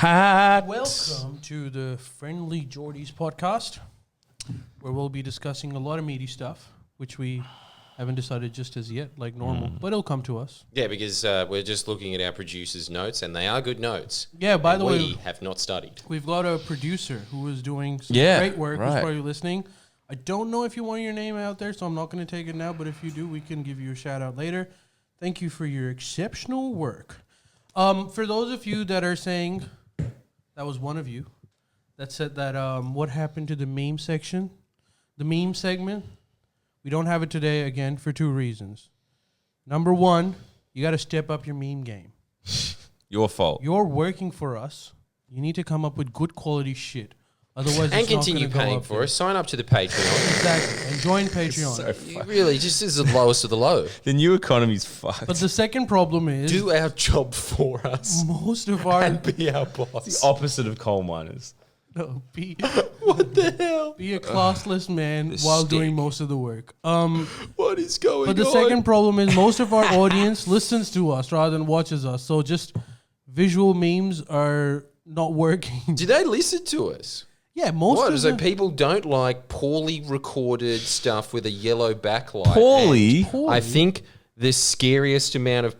hat. Welcome to the Friendlyjordies podcast, where we'll be discussing a lot of meaty stuff, which we haven't decided just as yet, like normal, but it'll come to us. Yeah, because we're just looking at our producer's notes, and they are good notes. Yeah, by the way, we have not studied. we've got a producer who is doing some great work, who's probably listening. I don't know if you want your name out there, so I'm not going to take it now, but if you do, we can give you a shout out later. Thank you for your exceptional work. For those of you that are saying, that was one of you, that said that what happened to the meme section, the meme segment, we don't have it today, again, for two reasons. Number one, you got to step up your meme game. Your fault. You're working for us. You need to come up with good quality shit. Otherwise, And continue paying for us. Sign up to the Patreon. Exactly. And join Patreon. So You really, just is the lowest of the low. The new economy's fucked. But the second problem is... Do our job for us. Most of our... And be our boss. the opposite of coal miners. No, What the hell? be a classless man The while stick. doing most of the work. What is going on? But the second problem is most of our audience listens to us rather than watches us. So just visual memes are not working. Do they listen to us? Yeah, most What? of So them. people don't like poorly recorded stuff with a yellow backlight. Poorly? And I think the scariest amount of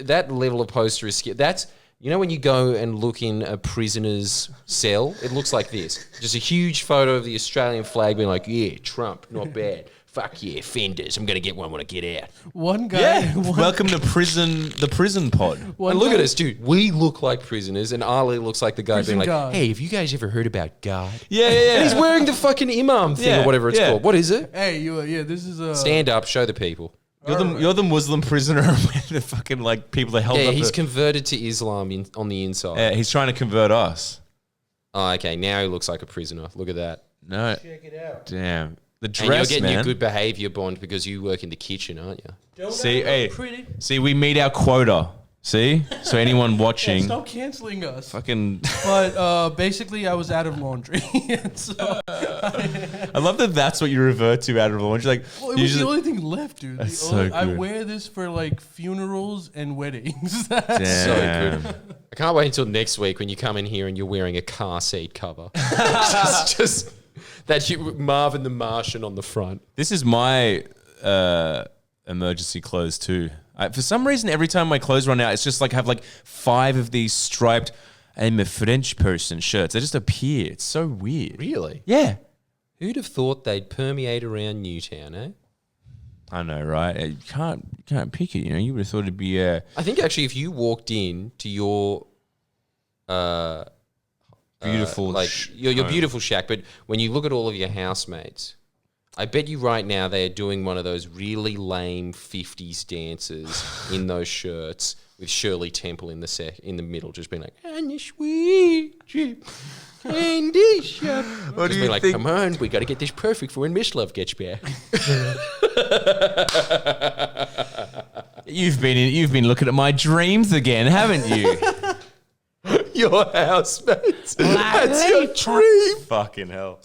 that level of poster is scary. That's, you know, when you go and look in a prisoner's cell, it looks like this. Just a huge photo of the Australian flag being like, yeah, Trump, not bad. Fuck yeah, fenders. I'm going to get one when I get out. One guy... Welcome to the prison pod. one And look guy- at us, dude. We look like prisoners, and Ali looks like the guy Prison being like, guard. hey, have you guys ever heard about God? Yeah. And he's wearing the fucking imam thing or whatever it's called. What is it? Hey, this is a... Stand up, show the people. You're the Muslim prisoner with the fucking like people that held Yeah, up. he's converted to Islam on the inside. He's trying to convert us. Oh, okay, now he looks like a prisoner. Look at that. No. Check it out. Damn. The And you're dress, getting man. your good behavior bond because you work in the kitchen, aren't you? Don't See, ever hey. look pretty. See, we meet our quota. See? So anyone Yeah, watching, stop canceling us. fucking... But basically, I was out of laundry. And so, I love that that's what you revert to out of laundry. Like, well, it was usually... the only thing left, dude. That's The so only- I good. wear this for like funerals and weddings. So Damn. good. I can't wait until next week when you come in here and you're wearing a car seat cover. just that Marvin the Martian on the front. This is my emergency clothes too. For some reason, every time my clothes run out, it's just like I have like 5 of these striped "I'm a French person" shirts. They just appear. It's so weird. Really? Yeah. Who'd have thought they'd permeate around Newtown, eh? I know, right? You can't pick it. You know, you would have thought it'd be I think actually if you walked in to your beautiful, your beautiful shack, but when you look at all of your housemates, I bet you right now they are doing one of those really lame 50s dances in those shirts with Shirley Temple in the middle, just being like, and the sweet trip, and this shop. What do Just you being like, think? come on, we got to get this perfect for when Miss Love gets back. You've been looking at my dreams again, haven't you? Your housemates. That's your dream. Fucking hell.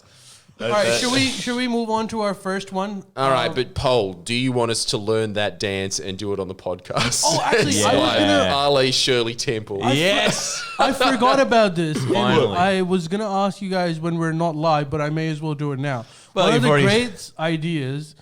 All right, should we move on to our first one? All right, but Pole, do you want us to learn that dance and do it on the podcast? Oh, actually, I was Yeah. Ali Shirley Temple. Yes. I forgot about this. And Finally. I was gonna ask you guys when we're not live, but I may as well do it now. Well, One of you've the already- great ideas.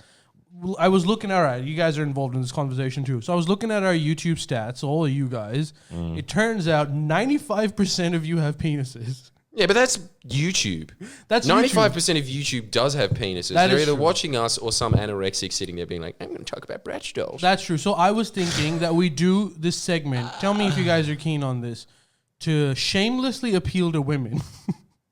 I was looking. All right, you guys are involved in this conversation too. So I was looking at our YouTube stats, all of you guys. It turns out 95% of you have penises. Yeah, but that's YouTube. That's 95% of YouTube does have penises. That They're is either true. watching us or some anorexic sitting there being like, I'm going to talk about Bratch dolls. That's true. So I was thinking that we do this segment. Tell me if you guys are keen on this. To shamelessly appeal to women,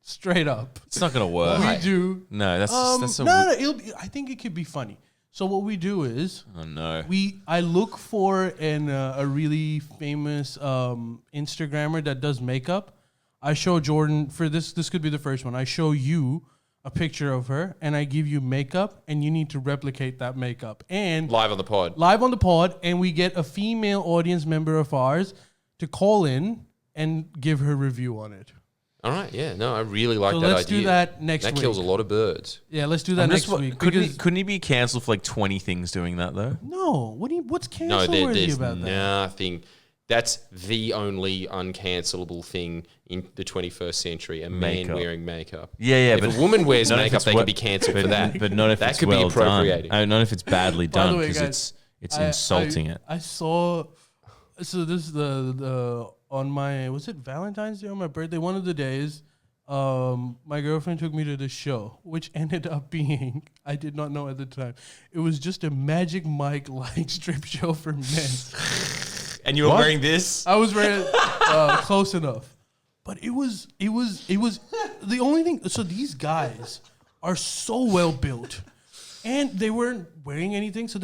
straight up. It's not gonna work. We do. No, that's so. No, it'll be, I think it could be funny. So what we do is Oh no. I look for a really famous Instagrammer that does makeup. I show Jordan for this could be the first one. I show you a picture of her and I give you makeup and you need to replicate that makeup. And Live on the pod. live on the pod, and we get a female audience member of ours to call in and give her review on it. All right, yeah. No, I really like So that idea. let's do that next week. That kills a lot of birds. Yeah, let's do that next week. Couldn't he be cancelled for like 20 things doing that though? No, what's No, cancel worthy there's about that? nothing. That's the only uncancelable thing in the 21st century, a man wearing makeup. Yeah, if a woman wears makeup, they can be cancelled for that. But not if that it's could well be appropriating. done. Not if it's badly done, way, because guys, it's insulting it. I saw, so this is the on my, was it Valentine's Day or my birthday? One of the days, my girlfriend took me to the show, which ended up being, I did not know at the time, it was just a Magic Mike like strip show for men. And you were wearing this? I was wearing close enough, but it was the only thing. So these guys are so well built, and they weren't wearing anything. So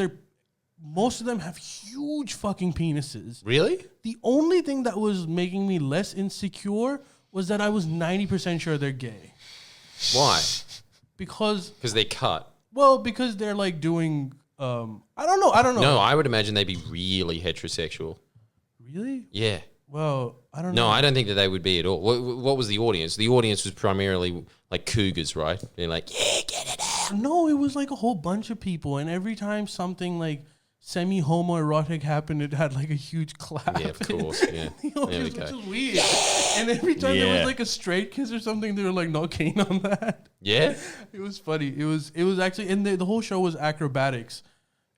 most of them have huge fucking penises. Really? The only thing that was making me less insecure was that I was 90% sure they're gay. Why? Because they cut. Well, because they're like doing. I don't know. No, I would imagine they'd be really heterosexual. Really? Yeah. Well, I don't know. No, I don't think that they would be at all. What was the audience? The audience was primarily like cougars, right? They're like, yeah, get it out. No, it was like a whole bunch of people, and every time something like semi-homoerotic happened, it had like a huge clap. Yeah, of course. Yeah. Which is weird. Yeah. And every time there was like a straight kiss or something, they were like not keen on that. Yeah. It was funny. It was actually, and the whole show was acrobatics.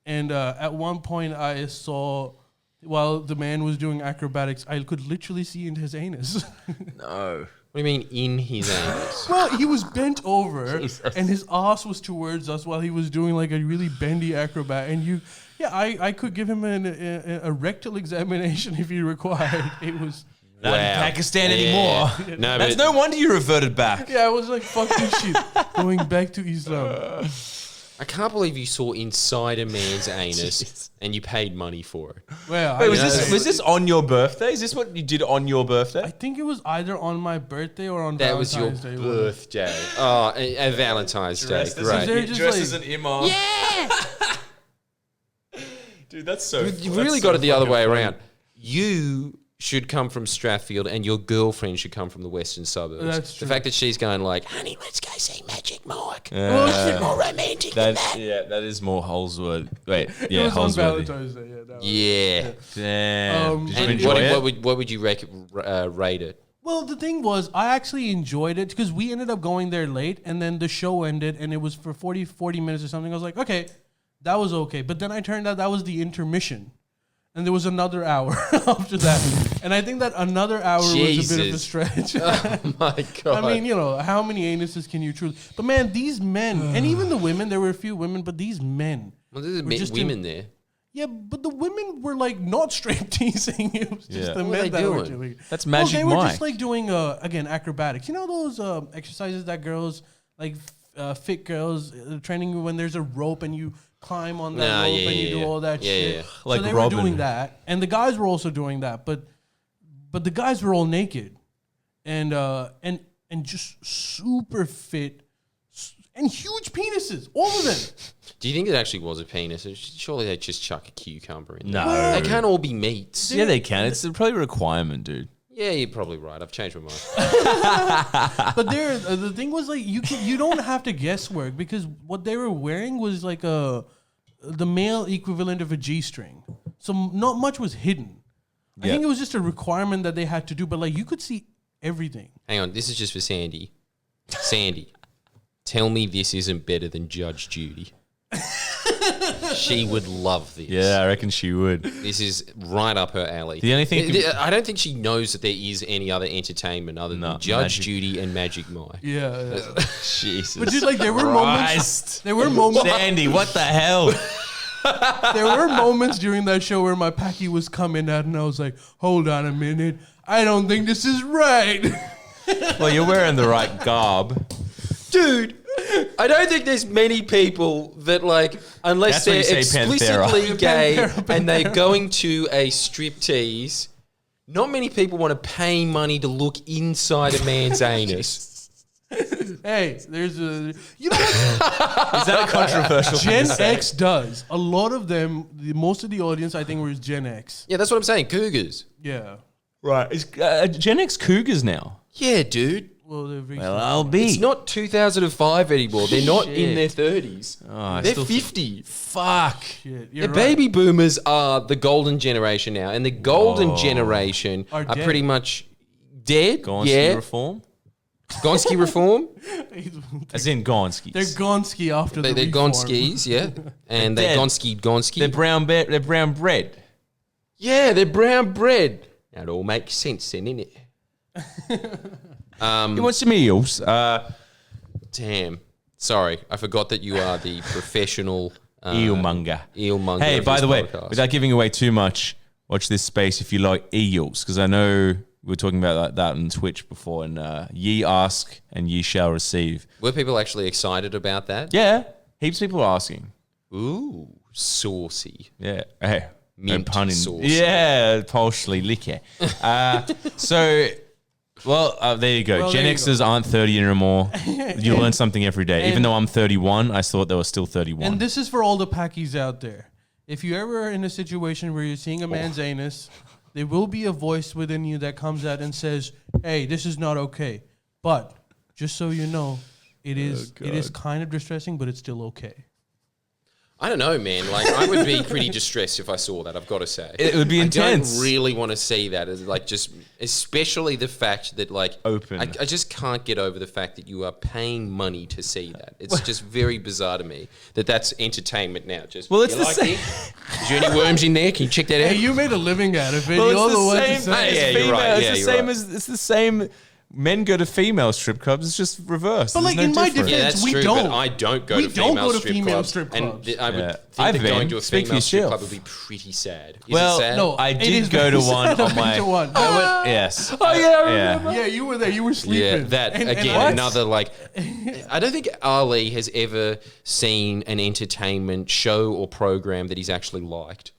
And at one point I saw, while the man was doing acrobatics, I could literally see into his anus. No. What do you mean in his anus? Well, he was bent over, and his ass was towards us while he was doing like a really bendy acrobat. And I could give him a rectal examination if he required. It was not in Pakistan anymore. No, that's no wonder you reverted back. Yeah, I was like, fuck this shit, going back to Islam. I can't believe you saw inside a man's anus and you paid money for it. Well, wait, was this on your birthday? Is this what you did on your birthday? I think it was either on my birthday or on Valentine's Day. That was your birthday. Oh, a Valentine's Day. Great. Dressed as an imam. Yeah! Dude, that's so... You've really got it the other way around. You should come from Strathfield and your girlfriend should come from the western suburbs. That's true. The fact that she's going like, honey, let's go see Magic Mike. Well, it's a bit more romantic than that. Yeah, that is more Holsworth. Wait, yeah, it was on Holsworthy. Valentine's Day. Yeah. Damn. Did you And enjoy it? what would you rate it? Well, the thing was, I actually enjoyed it because we ended up going there late, and then the show ended, and it was for 40 minutes or something. I was like, okay, that was okay. But then I turned out that was the intermission. And there was another hour after that. And I think that another hour was a bit of a stretch. Oh, my God. I mean, how many anuses can you truly... But, man, these men, and even the women, there were a few women, but these men... Well, there's women there. Yeah, but the women were, like, not straight teasing. It was just the men that were doing. That's Magic Mike. They were just, like, doing, again, acrobatics. You know those exercises that girls, like, fit girls, training when there's a rope and you... climb on that rope and you do all that shit. Yeah. Like so they were doing that, and the guys were also doing that, but the guys were all naked, and just super fit and huge penises, all of them. Do you think it actually was a penis? Surely they just chuck a cucumber in there. No. They can't all be meats. Yeah, they can. It's probably a requirement, dude. Yeah, you're probably right. I've changed my mind. But the thing was like you don't have to guesswork because what they were wearing was like the male equivalent of a G-string, so not much was hidden. I think it was just a requirement that they had to do, but like you could see everything. Hang on, this is just for Sandy. Sandy, tell me this isn't better than Judge Judy. She would love this. Yeah, I reckon she would. This is right up her alley. The only thing... I don't think she knows that there is any other entertainment other than Judge Judy and Magic Mike. Yeah. Jesus. But dude, like there were moments... There were moments... Sandy, what the hell? There were moments during that show where my packy was coming out and I was like, hold on a minute. I don't think this is right. Well, you're wearing the right garb. Dude, I don't think there's many people that like, unless they're explicitly gay and they're going to a striptease, not many people want to pay money to look inside a man's anus. Hey, there's a... You know what? Is that a controversial Gen X does. A lot of them, most of the audience, I think, was Gen X. Yeah, that's what I'm saying. Cougars. Yeah. Right. Is Gen X cougars now? Yeah, dude. Well, I'll be. It's not 2005 anymore. They're not in their 30s. Oh, They're 50. Fuck. Shit, The baby boomers are the golden generation now, and the golden generation are dead. pretty much dead. Gonski reform? Gonski reform? As in Gonskis. They're Gonski after the They're reform. Gonskis, yeah. And They're they dead. Gonski. They're brown bread. Yeah, they're brown bread. That all makes sense then, innit? You want some eels? Damn. Sorry, I forgot that you are the professional Eelmonger. Eelmonger. Hey, of by this the way, podcast. without giving away too much, watch this space if you like eels, because I know we were talking about that on Twitch before, and ye ask and ye shall receive. Were people actually excited about that? Yeah, heaps of people are asking. Ooh, saucy. Yeah, hey, Mint no pun in. sauce. Yeah, partially liquor. There you go. Well, Gen there you Xers aren't 30 anymore. You learn something every day. Even though I'm 31, I thought they were still 31. And this is for all the packies out there. If you ever are in a situation where you're seeing a man's anus, there will be a voice within you that comes out and says, "Hey, this is not okay." But just so you know, it is kind of distressing, but it's still okay. I don't know, man. Like, I would be pretty distressed if I saw that, I've got to say. It would be intense. I don't really want to see that. As like, just, especially the fact that, like, Open. I just can't get over the fact that you are paying money to see that. It's just very bizarre to me that that's entertainment now. Just, Well, it's you the like same. it? Is there any worms in there? Can you check that out? Hey, you made a living out of it. Well, You're the one to it's the say same. it. Yeah, you're right. It's Yeah, the you're same right. as it's the same. Men go to female strip clubs. It's just reversed. But, There's like, no in my difference. Yeah, defense, that's we true, don't. but I don't go We to don't female go to strip female clubs. strip clubs. And I would Yeah. think I've that been. going to a Speak for female strip yourself. club would be pretty sad. Is Well, it sad? No, I it did is go to very one sad. on I've been my. to one. I went, yes. Oh, yeah, I remember. Yeah, you were there. You were Yeah, sleeping. that And again, I- another like. I don't think Ali has ever seen an entertainment show or program that he's actually liked.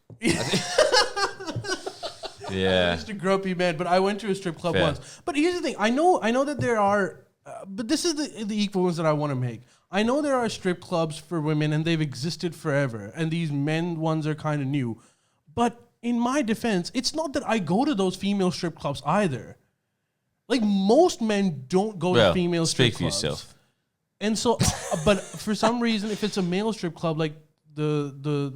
Yeah. just a grumpy man, but I went to a strip club Fair. once. But here's the thing: I know that there are, but this is the equivalence that I want to make. I know there are strip clubs for women, and they've existed forever, and these men ones are kind of new. But in my defense, it's not that I go to those female strip clubs either. Like, most men don't go to female strip speak clubs. for yourself. And so, but for some reason, if it's a male strip club, like the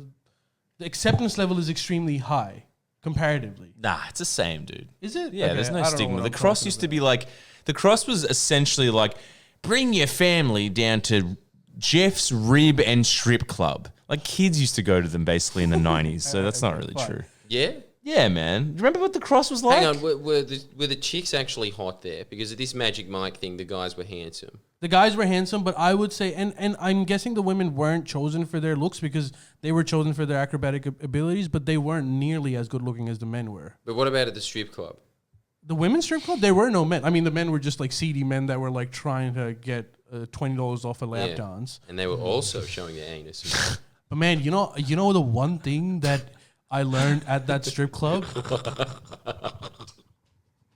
acceptance level is extremely high comparatively. Nah, it's the same, dude. Is it? Yeah, Okay, there's I no don't know stigma. what The I'm cross talking used to be like, the cross was essentially like, bring your family down to Jeff's Rib and Strip Club. Like, kids used to go to them basically in the 90s, so that's not really fine. true. Yeah. Yeah, man. Remember what the cross was like? Hang on, were the chicks actually hot there? Because of this Magic Mike thing, the guys were handsome. The guys were handsome, but I would say, and I'm guessing the women weren't chosen for their looks because they were chosen for their acrobatic abilities, but they weren't nearly as good looking as the men were. But what about at the strip club? The women's strip club, there were no men. I mean, the men were just like seedy men that were like trying to get $20 off a lap dance. And they were also showing their anus. But man, you know the one thing that I learned at that strip club?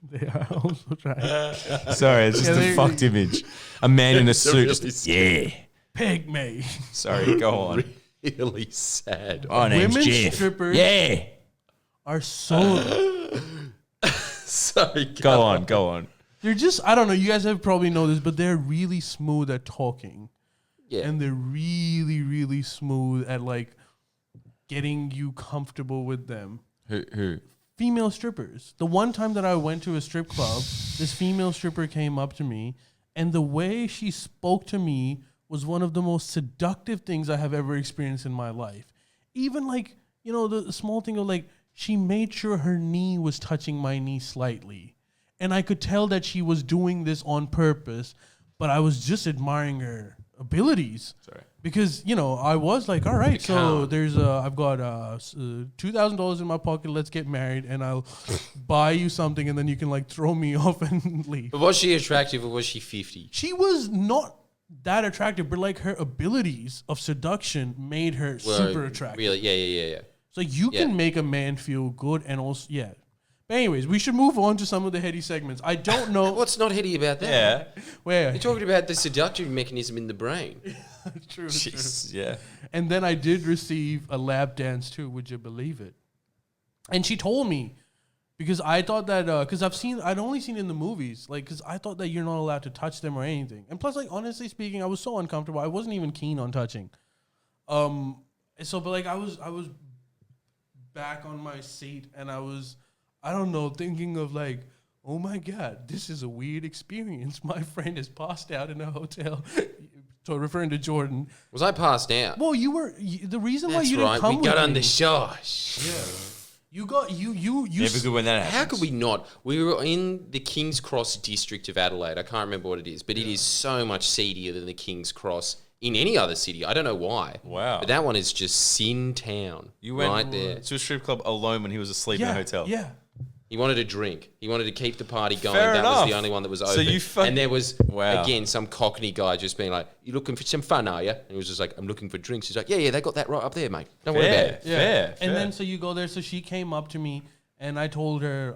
They are also trying. Sorry, it's just a fucked image. A man in a suit. really Yeah. Peg me. Sorry, go on. Really sad. My name's Women's Jeff. strippers Yeah. are so... Sorry. Go on. They're just, I don't know, you guys have probably know this, but they're really smooth at talking. Yeah. And they're really, really smooth at like getting you comfortable with them. Who? Female strippers. The one time that I went to a strip club, this female stripper came up to me, and the way she spoke to me was one of the most seductive things I have ever experienced in my life. Even like, you know, the small thing of like, she made sure her knee was touching my knee slightly. And I could tell that she was doing this on purpose, but I was just admiring her abilities. Sorry. Because, you know, I was like, all right, so there's I've got $2,000 in my pocket. Let's get married, and I'll buy you something, and then you can like throw me off and leave. But was she attractive or was she 50? She was not that attractive, but like her abilities of seduction made her super attractive. Really? Yeah. So you can make a man feel good, and also But anyways, we should move on to some of the heady segments. I don't know What's not heady about that? Yeah. where. You're talking about the seductive mechanism in the brain. True. Jeez, yeah. And then I did receive a lap dance too, would you believe it? And she told me, Because I thought that because I'd only seen it in the movies, like because I thought that you're not allowed to touch them or anything. And plus, like honestly speaking, I was so uncomfortable. I wasn't even keen on touching. But like I was back on my seat and I don't know, thinking of like, oh my God, this is a weird experience. My friend is passed out in a hotel. So referring to Jordan. Was I passed out? Well, you were the reason why you That's didn't come we with got me. on the show. Yeah. You got you. Never good when that happens. How could we not? We were in the King's Cross district of Adelaide. I can't remember what it is, but it is so much seedier than the King's Cross in any other city. I don't know why. Wow. But that one is just sin town. You went right there. to a strip club alone when he was asleep in a hotel. Yeah. He wanted a drink. He wanted to keep the party going. Fair that enough. was the only one that was open. So you and there was, again, some Cockney guy just being like, you looking for some fun, are you? And he was just like, I'm looking for drinks. He's like, yeah, they got that right up there, mate. Don't worry about it. Fair. And then so you go there. So she came up to me and I told her,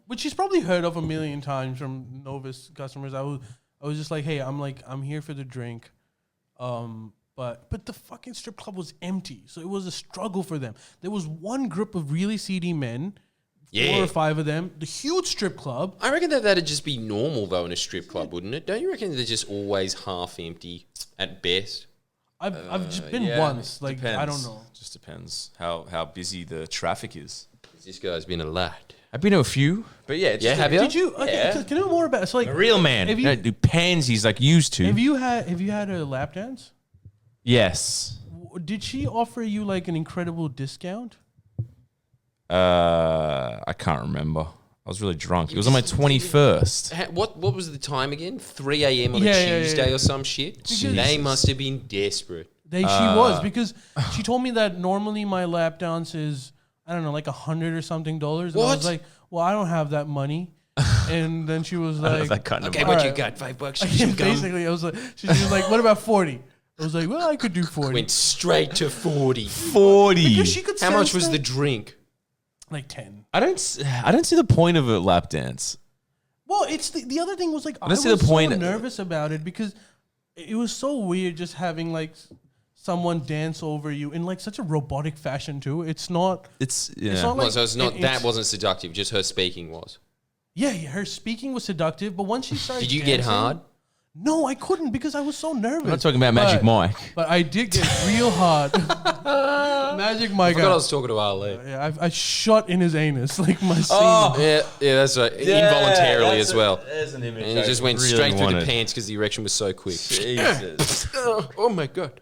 which she's probably heard of a million times from novice customers. I was just like, hey, I'm here for the drink. But the fucking strip club was empty. So it was a struggle for them. There was one group of really seedy men. 4 or 5 of them. The huge strip club. I reckon that'd just be normal, though, in a strip club, wouldn't it? Don't you reckon they're just always half empty at best? I've just been once. Like, depends. I don't know. Just depends how busy the traffic is. This guy's been a lot. I've been to a few, but yeah. Have you? Did you? Okay, can you know more about? So like A real man. Have you, Depends. He's like used to. have you had a lap dance? Yes. Did she offer you like an incredible discount? I can't remember. I was really drunk. It was on my 21st. What was the time again? 3 a.m. on a Tuesday or some shit? They must have been desperate. She was, because she told me that normally my lap dance is, I don't know, like $100 or something. And I was like, well, I don't have that money. And then she was like, that kind of Okay, what you got? $5? basically, I was like, she was like, what about 40? I was like, well, I could do 40. Went straight to 40. 40. Because she could How much was sense the that- drink? Like 10. I don't see the point of a lap dance. Well, it's the other thing was like I don't was see the point. so nervous about it because it was so weird just having like someone dance over you in like such a robotic fashion too. It's not. It's not like So it's not that wasn't seductive. Just her speaking was. Yeah, her speaking was seductive, but once she started, Did you get hard? No, I couldn't because I was so nervous. I'm not talking about Magic Mike. But I did get real hard. Magic Mike. I forgot I was talking to Ali. Yeah, I shot in his anus like my scene. Oh. Yeah, that's right. Involuntarily as well. There's an image. And it just went straight through the pants because the erection was so quick. Jesus. Oh my God.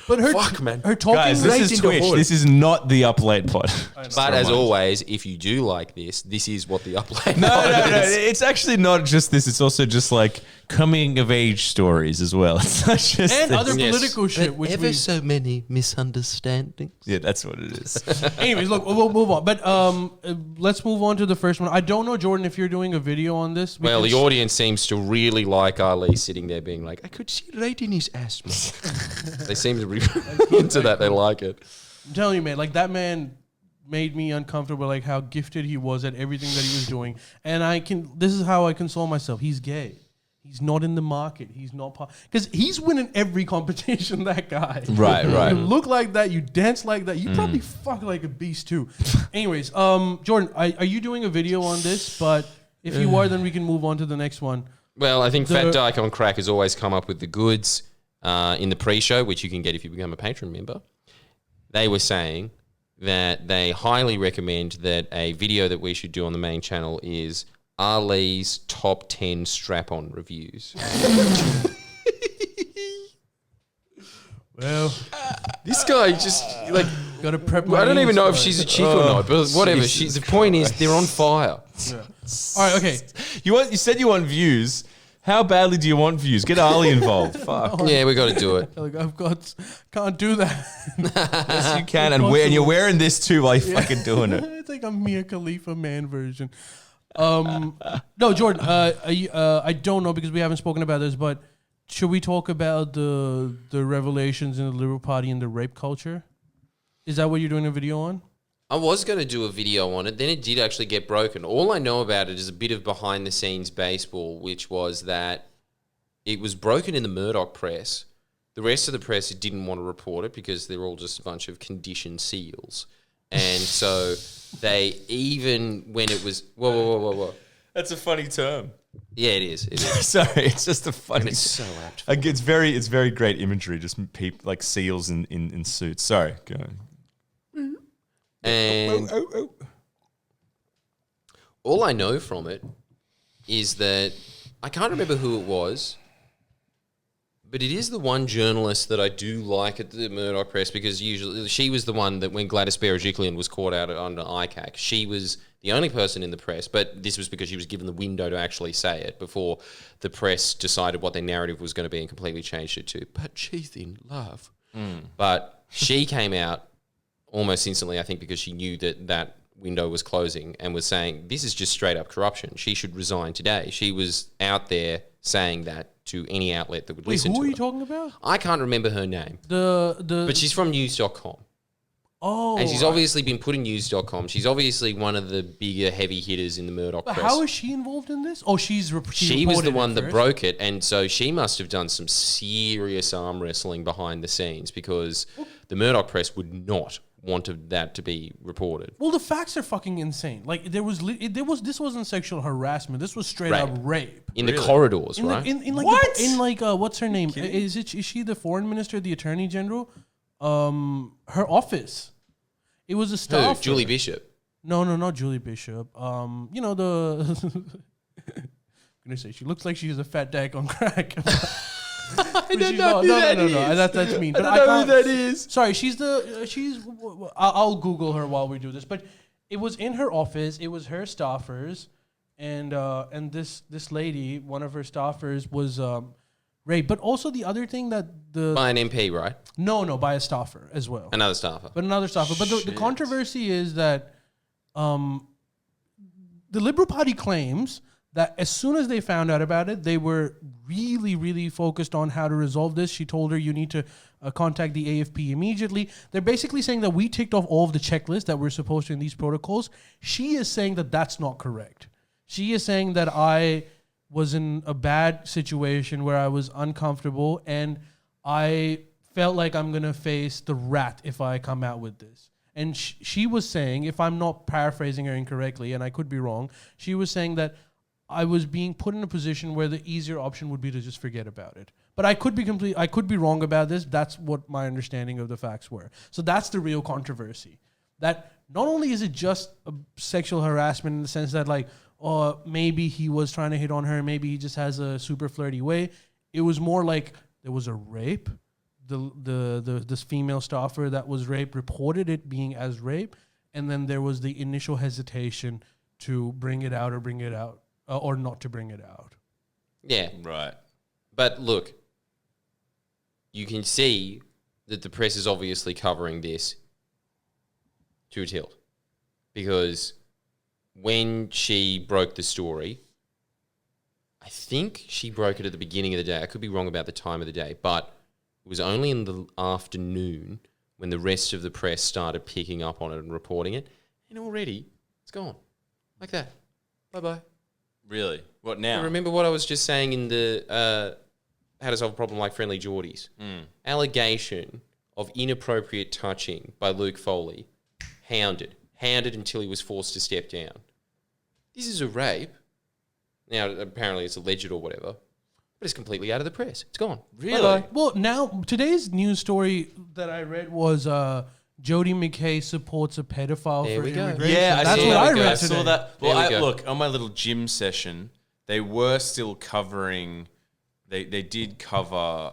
But her, Fuck, man. her talking Guys, right this is into Twitch. horn. This is not the Up Late pod. But as always, if you do like this is what the upload No. It's actually not just this. It's also just like coming of age stories as well. It's not just and this. other political shit. Which we, so many misunderstandings. Yeah, that's what it is. anyways, look, we'll move on. But let's move on to the first one. I don't know, Jordan, if you're doing a video on this. Well, the audience seems to really like Ali sitting there being like, I could see right in his asthma. They seem to be into that. They like it. I'm telling you, man, like that man made me uncomfortable, like how gifted he was at everything that he was doing. And this is how I console myself. He's gay. He's not in the market. He's not because he's winning every competition. That guy, Right. You look like that. You dance like that. You probably fuck like a beast too. Anyways, Jordan, are you doing a video on this? But if you are, then we can move on to the next one. Well, I think Fat Dyke on Crack has always come up with the goods in the pre-show, which you can get if you become a Patreon member. They were saying that they highly recommend that a video that we should do on the main channel is Ali's top 10 strap-on reviews. Well, This guy just like gotta prep. I don't even know if she's a chick or not, but whatever. The point is they're on fire. Yeah. All right, okay. You said you want views. How badly do you want views? Get Ali involved. Fuck. Yeah, we got to do it. Like can't do that. Yes, you can. And you're wearing this too while you're fucking doing it. It's like a Mia Khalifa man version. No, Jordan. I don't know because we haven't spoken about this, but should we talk about the revelations in the Liberal Party and the rape culture? Is that what you're doing a video on? I was going to do a video on it, then it did actually get broken. All I know about it is a bit of behind-the-scenes baseball, which was that it was broken in the Murdoch press. The rest of the press didn't want to report it because they're all just a bunch of conditioned seals. And so They even when it was whoa. That's a funny term. Yeah, it is. It is. Sorry, it's just a funny. And it's so apt. Like, it's very great imagery. Just like seals in suits. Sorry, go on. And all I know from it is that I can't remember who it was, but it is the one journalist that I do like at the Murdoch Press, because usually she was the one that when Gladys Berejiklian was caught out under ICAC, she was the only person in the press, but this was because she was given the window to actually say it before the press decided what their narrative was going to be and completely changed it to, but she's in love. But she came out almost instantly, I think, because she knew that window was closing and was saying, this is just straight up corruption. She should resign today. She was out there saying that to any outlet that would listen to her. Who are you talking about? I can't remember her name. But she's from news.com. Oh. And she's obviously been put in news.com. She's obviously one of the bigger heavy hitters in the Murdoch press. How is she involved in this? Oh, she was the one that broke it, and so she must have done some serious arm wrestling behind the scenes, because the Murdoch press would not want that to be reported. Well, the facts are fucking insane. Like, this wasn't sexual harassment. This was straight up rape. In the corridors, right? What's her name? Is she the foreign minister, the attorney general? Her office. It was a staffer. Julie Bishop. No, not Julie Bishop. I'm gonna say she looks like she's a fat dyke on crack. I don't know who that is. That's mean. But I don't know who that is. Sorry, I'll Google her while we do this. But it was in her office. It was her staffers, and this lady, one of her staffers, was raped. But also the other thing that by an MP, right? No, by a staffer as well. Another staffer. But the controversy is that the Liberal Party claims that as soon as they found out about it, they were really, really focused on how to resolve this. She told her, you need to contact the AFP immediately. They're basically saying that we ticked off all of the checklists that we're supposed to in these protocols. She is saying that that's not correct. She is saying that I was in a bad situation where I was uncomfortable and I felt like I'm going to face the rat if I come out with this. And she was saying, if I'm not paraphrasing her incorrectly, and I could be wrong, she was saying that I was being put in a position where the easier option would be to just forget about it. But I could be wrong about this. That's what my understanding of the facts were. So that's the real controversy. That not only is it just a sexual harassment in the sense that maybe he was trying to hit on her, maybe he just has a super flirty way. It was more like there was a rape. This female staffer that was raped reported it being as rape, and then there was the initial hesitation to bring it out or not to bring it out. Yeah. Right. But look, you can see that the press is obviously covering this to a tilt, because when she broke the story, I think she broke it at the beginning of the day. I could be wrong about the time of the day, but it was only in the afternoon when the rest of the press started picking up on it and reporting it, and already it's gone. Like that. Bye-bye. Really? What now? Remember what I was just saying in the How to Solve a Problem Like Friendlyjordies? Allegation of inappropriate touching by Luke Foley. Hounded until he was forced to step down. This is a rape. Now, apparently it's alleged or whatever, but it's completely out of the press. It's gone. Really? Bye-bye. Well, now, today's news story that I read was Jody McKay supports a pedophile There for we go. immigration. Yeah, That's what I read today. I saw that. There we go. Look, on my little gym session, they were still covering. They did cover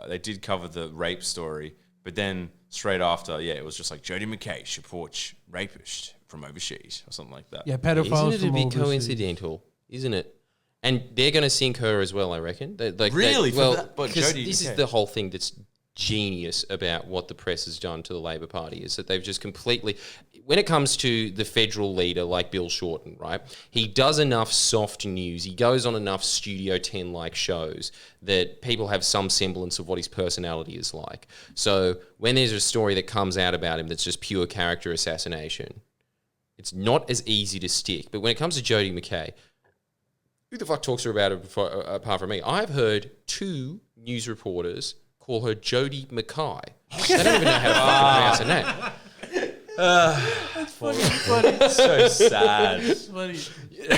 the rape story, but then straight after, it was just like Jody McKay supports rapist from overseas or something like that. Yeah, pedophiles Isn't it a from bit overseas. coincidental? Isn't it? And they're going to sink her as well, I reckon. Really? But because Jody this McKay. is the whole thing that's genius about what the press has done to the Labor Party, is that they've just completely, when it comes to the federal leader like Bill Shorten, right, he does enough soft news, he goes on enough Studio 10 like shows that people have some semblance of what his personality is like. So when there's a story that comes out about him that's just pure character assassination, it's not as easy to stick. But when it comes to Jody McKay, who the fuck talks to her about it apart from me? I've heard 2 news reporters call her Jody McKay. They don't even know how to fucking pronounce her name. fucking funny. So sad. It's funny.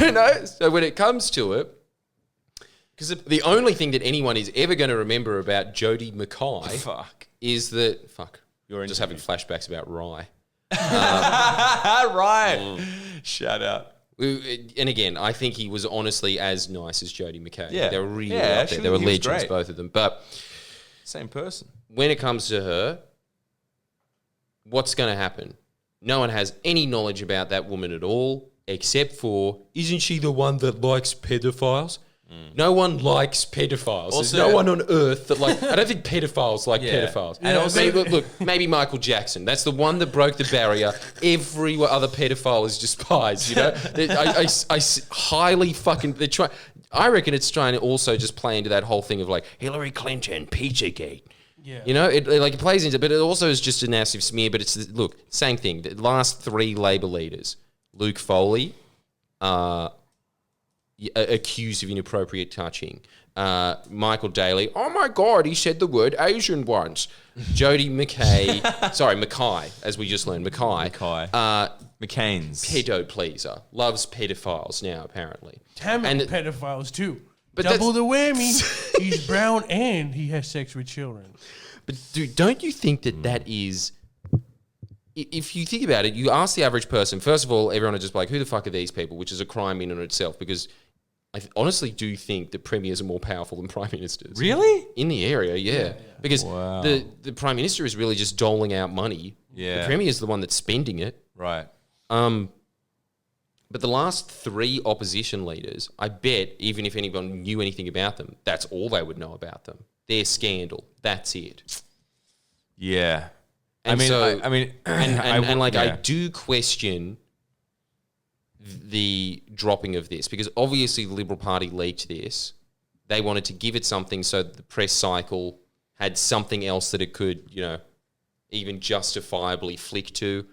You know, so when it comes to it, because the only thing that anyone is ever going to remember about Jody Mackay is that you're just having flashbacks about Rye. Right. Shout out. And again, I think he was honestly as nice as Jody Mackay. Yeah. They were really up there. They were legends, both of them. But same person. when it comes to her, what's going to happen? No one has any knowledge about that woman at all, except for, isn't she the one that likes pedophiles? No one likes pedophiles. Also, There's no one on earth that I don't think pedophiles like pedophiles. And also, maybe Michael Jackson. That's the one that broke the barrier. Every other pedophile is just pies. You know, I highly fucking. They're trying. I reckon it's trying to also just play into that whole thing of like Hillary Clinton, Pizzagate. Yeah. You know, it plays into, but it also is just a massive smear. But it's same thing. The last three Labor leaders, Luke Foley, accused of inappropriate touching. Michael Daly, oh my God, he said the word Asian once. Jody Mackay, Mackay, as we just learned, McCain's. Pedo pleaser. Loves pedophiles now, apparently. Pedophiles too. But double the whammy. He's brown and he has sex with children. But dude, don't you think that is... If you think about it, you ask the average person, first of all, everyone is just like, who the fuck are these people? Which is a crime in and of itself, because I honestly do think that premiers are more powerful than prime ministers. Really? In the area, yeah. Because the prime minister is really just doling out money. Yeah. The premier is the one that's spending it. Right. But the last three opposition leaders, I bet, even if anyone knew anything about them, that's all they would know about them. Their scandal. That's it. Yeah. And I do question the dropping of this, because obviously the Liberal Party leaked this. They wanted to give it something so the press cycle had something else that it could, even justifiably flick to.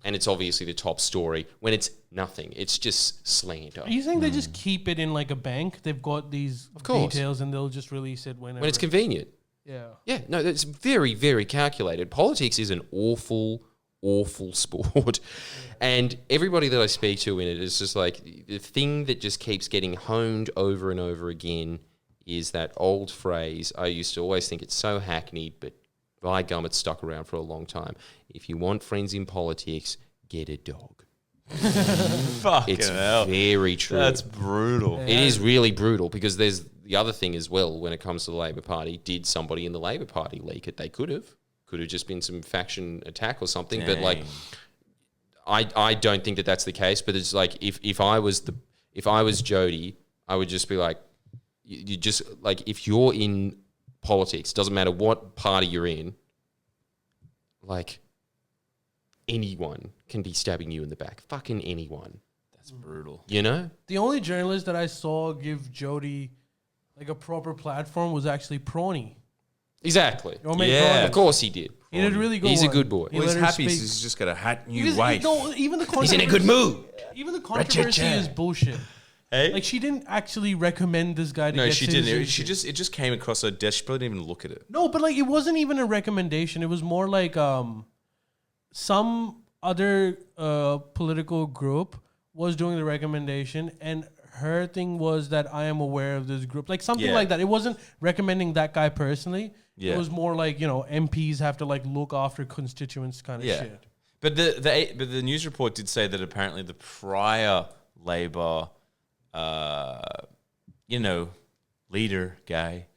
And it's obviously the top story when it's nothing. It's just slander. Are you saying they just keep it in like a bank? They've got these details and they'll just release it whenever. When it's convenient. Yeah. Yeah, no, it's very, very calculated. Politics is an awful, awful sport. And everybody that I speak to in it is just like, the thing that just keeps getting honed over and over again is that old phrase. I used to always think it's so hackneyed, but by gum, it's stuck around for a long time. If you want friends in politics, get a dog. It's very true. That's brutal. It is really brutal, because there's the other thing as well when it comes to the Labor Party. Did somebody in the Labor Party leak it? They could have just been some faction attack or something. Dang. But I don't think that that's the case. But it's like if I was Jody, I would just be like, you just like, if you're in politics, doesn't matter what party you're in, like, anyone can be stabbing you in the back. Fucking anyone. That's brutal. You know? The only journalist that I saw give Jody like a proper platform was actually Prawny. Exactly. Yeah. Of course he did. He did really good. He's a good boy. Well, he's happy he's just got a hot new wife. Even the he's in a good mood. Even the controversy is bullshit. Hey? Like, she didn't actually recommend this guy to get citizenship. No, she didn't. It just came across her desk. She probably didn't even look at it. No, but like, it wasn't even a recommendation. It was more like some other political group was doing the recommendation, and her thing was that I am aware of this group, like something like that. It wasn't recommending that guy personally. It was more like, MPs have to like look after constituents kind of shit. But the news report did say that apparently the prior Labor, leader guy,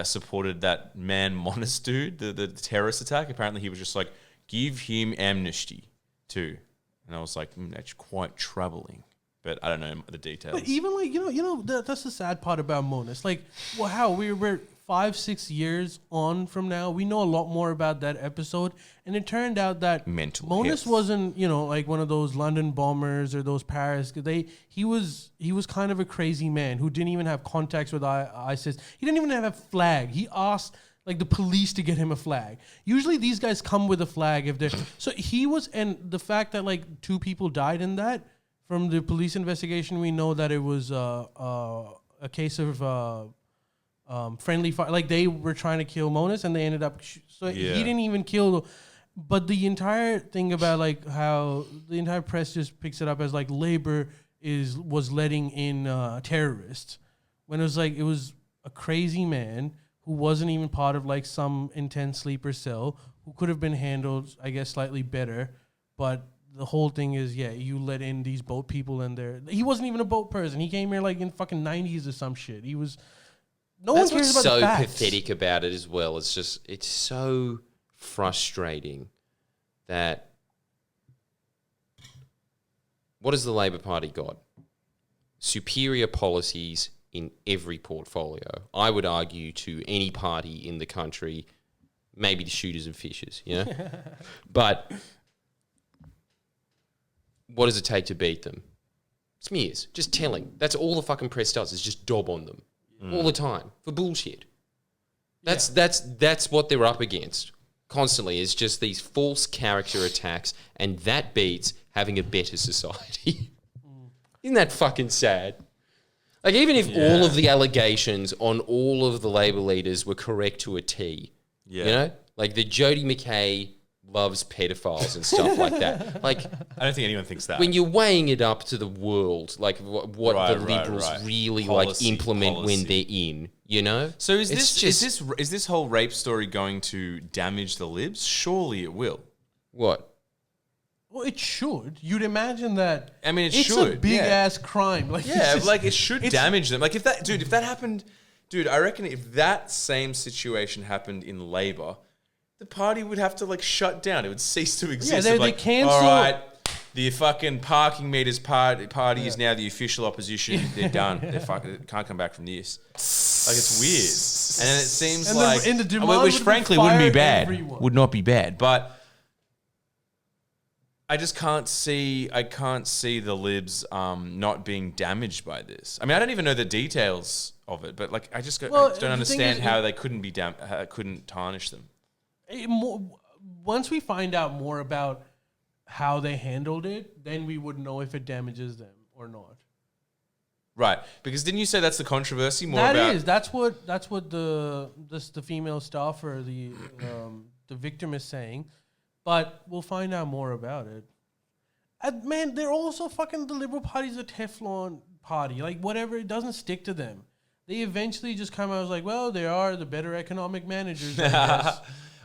supported that man Monis dude, the terrorist attack. Apparently he was just like, give him amnesty too. And I was like, that's quite troubling. But I don't know the details. But even like, that's the sad part about Monis. Like, we're 5-6 years on from now, we know a lot more about that episode, and it turned out that Monis wasn't, like one of those London bombers or those Paris. He was kind of a crazy man who didn't even have contacts with ISIS. He didn't even have a flag. He asked like the police to get him a flag. Usually these guys come with a flag if they're so he was, and the fact that like 2 people died in that. From the police investigation, we know that it was a case of friendly fire. Like, they were trying to kill Monis, and they ended up... he didn't even kill... But the entire thing about like how the entire press just picks it up as like Labor was letting in terrorists, when it was a crazy man who wasn't even part of like some intense sleeper cell, who could have been handled, I guess, slightly better. But the whole thing is, you let in these boat people in there. He wasn't even a boat person. He came here like in fucking 90s or some shit. He was. No one cares about the facts. That's what's so pathetic about it as well. It's so frustrating that. What has the Labor Party got? Superior policies in every portfolio. I would argue to any party in the country, maybe the shooters and fishers, you know? But what does it take to beat them? Smears. Just telling. That's all the fucking press does, is just dob on them. All the time. For bullshit. That's what they're up against. Constantly. It's just these false character attacks, and that beats having a better society. Isn't that fucking sad? Like, even if all of the allegations on all of the Labor leaders were correct to a T, you know? Like, the Jodie McKay loves pedophiles and stuff like that. Like, I don't think anyone thinks that. When you're weighing it up to the world, like what the Liberals really like implement when they're in, you know? So is this whole rape story going to damage the Libs? Surely it will. What? Well, it should. You'd imagine that. I mean, it's a big ass crime. Like, like it should damage them. Like if that happened, I reckon if that same situation happened in Labor, the party would have to like shut down. It would cease to exist. Yeah, they cancel. All right, the fucking parking meters party is now the official opposition. They're done. They can't come back from this. Like, it's weird. And then it seems which frankly wouldn't be bad. Would not be bad, but. I just can't see. I can't see the Libs not being damaged by this. I mean, I don't even know the details of it, but like, I don't understand how they couldn't be couldn't tarnish them. Once we find out more about how they handled it, then we would know if it damages them or not. Right, because didn't you say that's the controversy? That's what the female staff or the victim is saying. But we'll find out more about it. And man, they're also fucking, the Liberal Party's a Teflon party. Like, whatever, it doesn't stick to them. They eventually just come out as like, well, they are the better economic managers, I guess.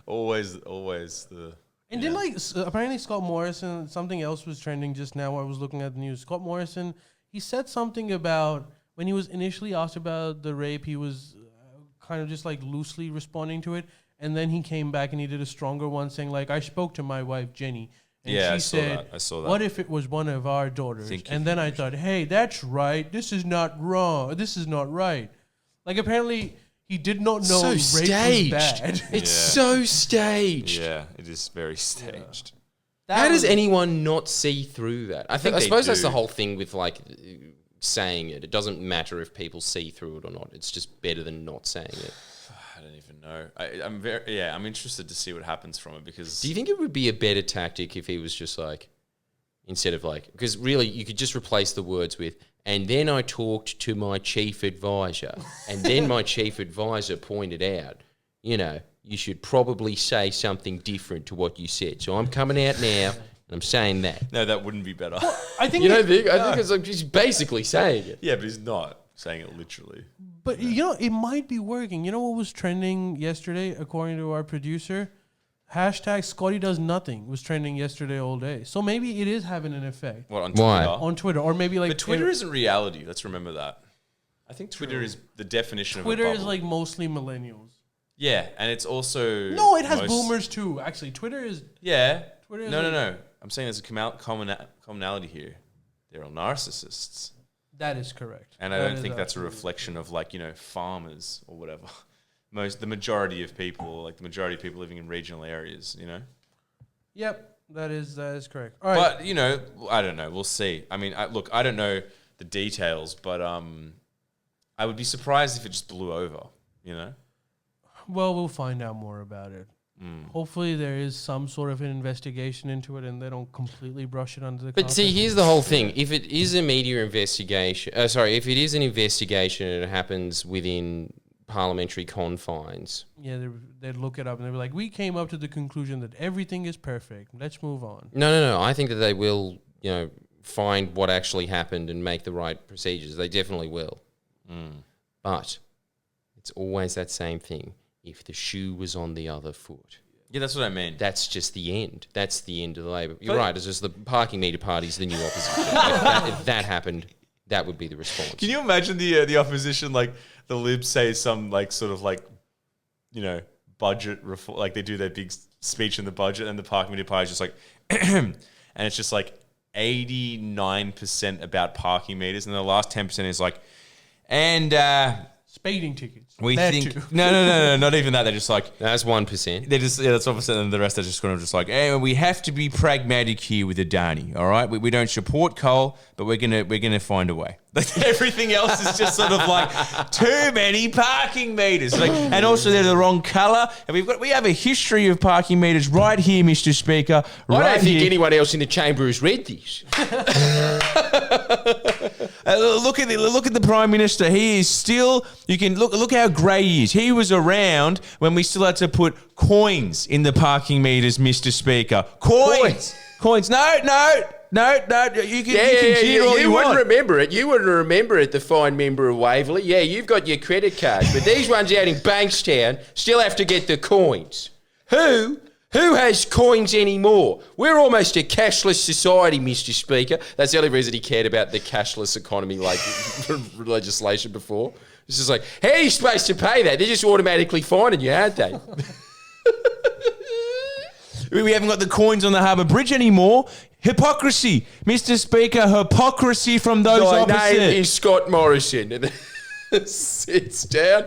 always the... And then, like, apparently Scott Morrison, something else was trending just now while I was looking at the news. Scott Morrison, he said something about, when he was initially asked about the rape, he was kind of just like loosely responding to it. And then he came back and he did a stronger one saying, like, I spoke to my wife, Jenny. And she said, I saw that. What if it was one of our daughters? And then I thought, hey, that's right. This is not wrong. This is not right. Like, apparently, he did not know rape was bad. It's so staged. Yeah, it is very staged. Yeah. How does anyone not see through that? I suppose that's the whole thing with, like, saying it. It doesn't matter if people see through it or not. It's just better than not saying it. I don't even know. I'm interested to see what happens from it, because... Do you think it would be a better tactic if he was just like, instead of like, because really you could just replace the words with, and then I talked to my chief advisor, and then my chief advisor pointed out, you know, you should probably say something different to what you said. So I'm coming out now and I'm saying that. No, that wouldn't be better. Well, I think you don't think? I think it's like he's basically saying it. Yeah, but he's not saying it literally. But, you know, it might be working. You know what was trending yesterday, according to our producer? Hashtag Scotty does nothing was trending yesterday all day. So maybe it is having an effect. What, on Twitter? Why? On Twitter. Or maybe like... But Twitter isn't reality. Let's remember that. I think Twitter is the definition Twitter of a bubble. Twitter is like mostly millennials. Yeah, and it's also... No, it has boomers too, actually. Twitter is... Yeah. No. I'm saying there's a commonality here. They're all narcissists. That is correct. And I don't think that's a reflection of, like, you know, farmers or whatever. The majority of people living in regional areas, you know? Yep, that is correct. All right. But, you know, I don't know. We'll see. I mean, I don't know the details, but I would be surprised if it just blew over, you know? Well, we'll find out more about it. Hopefully there is some sort of an investigation into it and they don't completely brush it under the carpet. But see, here's the whole thing. If it is a media investigation, if it is an investigation and it happens within parliamentary confines. Yeah, they'd look it up and they'd be like, we came up to the conclusion that everything is perfect. Let's move on. No. I think that they will, find what actually happened and make the right procedures. They definitely will. But it's always that same thing. If the shoe was on the other foot. Yeah, that's what I mean. That's just the end. That's the end of the Labor. You're right. It's just the parking meter party's the new opposition. If that happened, that would be the response. Can you imagine the opposition, like the Libs say some budget reform, like they do their big speech in the budget, and the parking meter party is just like, and it's just like 89% about parking meters, and the last 10% is like, and speeding tickets. We think no, not even that. They're just like that's 1%. They're just that's 1%, and the rest are just kind of just like, hey, we have to be pragmatic here with Adani. All right, we don't support coal, but we're gonna find a way. Everything else is just sort of like too many parking meters, and also they're the wrong color. And we have a history of parking meters right here, Mr. Speaker. I don't think anyone else in the chamber has read this. Look at the Prime Minister. He is still. You can look how grey he is. He was around when we still had to put coins in the parking meters, Mr. Speaker. Coins. No. You can cheer all you want. Remember it. You wouldn't remember it, the fine member of Waverley. Yeah, you've got your credit card, but these ones out in Bankstown still have to get the coins. Who has coins anymore? We're almost a cashless society, Mr. Speaker. That's the only reason he cared about the cashless economy, like legislation before. It's just like, how are you supposed to pay that? They're just automatically fining you, aren't they? We haven't got the coins on the Harbour Bridge anymore. Hypocrisy. Mr. Speaker, hypocrisy from those opposite. My name is Scott Morrison. And then sits down.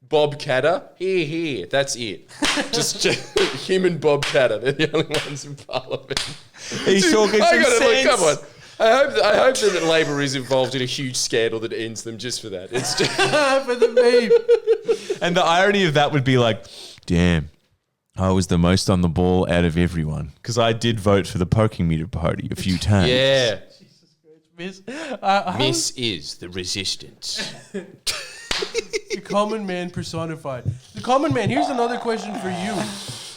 Bob Catter. Here. That's it. Just him and Bob Catter. They're the only ones in Parliament. He's talking some sense. Come on. I hope that Labor is involved in a huge scandal that ends them just for that. It's just for the meme. And the irony of that would be like, damn, I was the most on the ball out of everyone because I did vote for the parking meter party a few times. Yeah. Miss, Miss is the resistance. The common man personified. The common man. Here's another question for you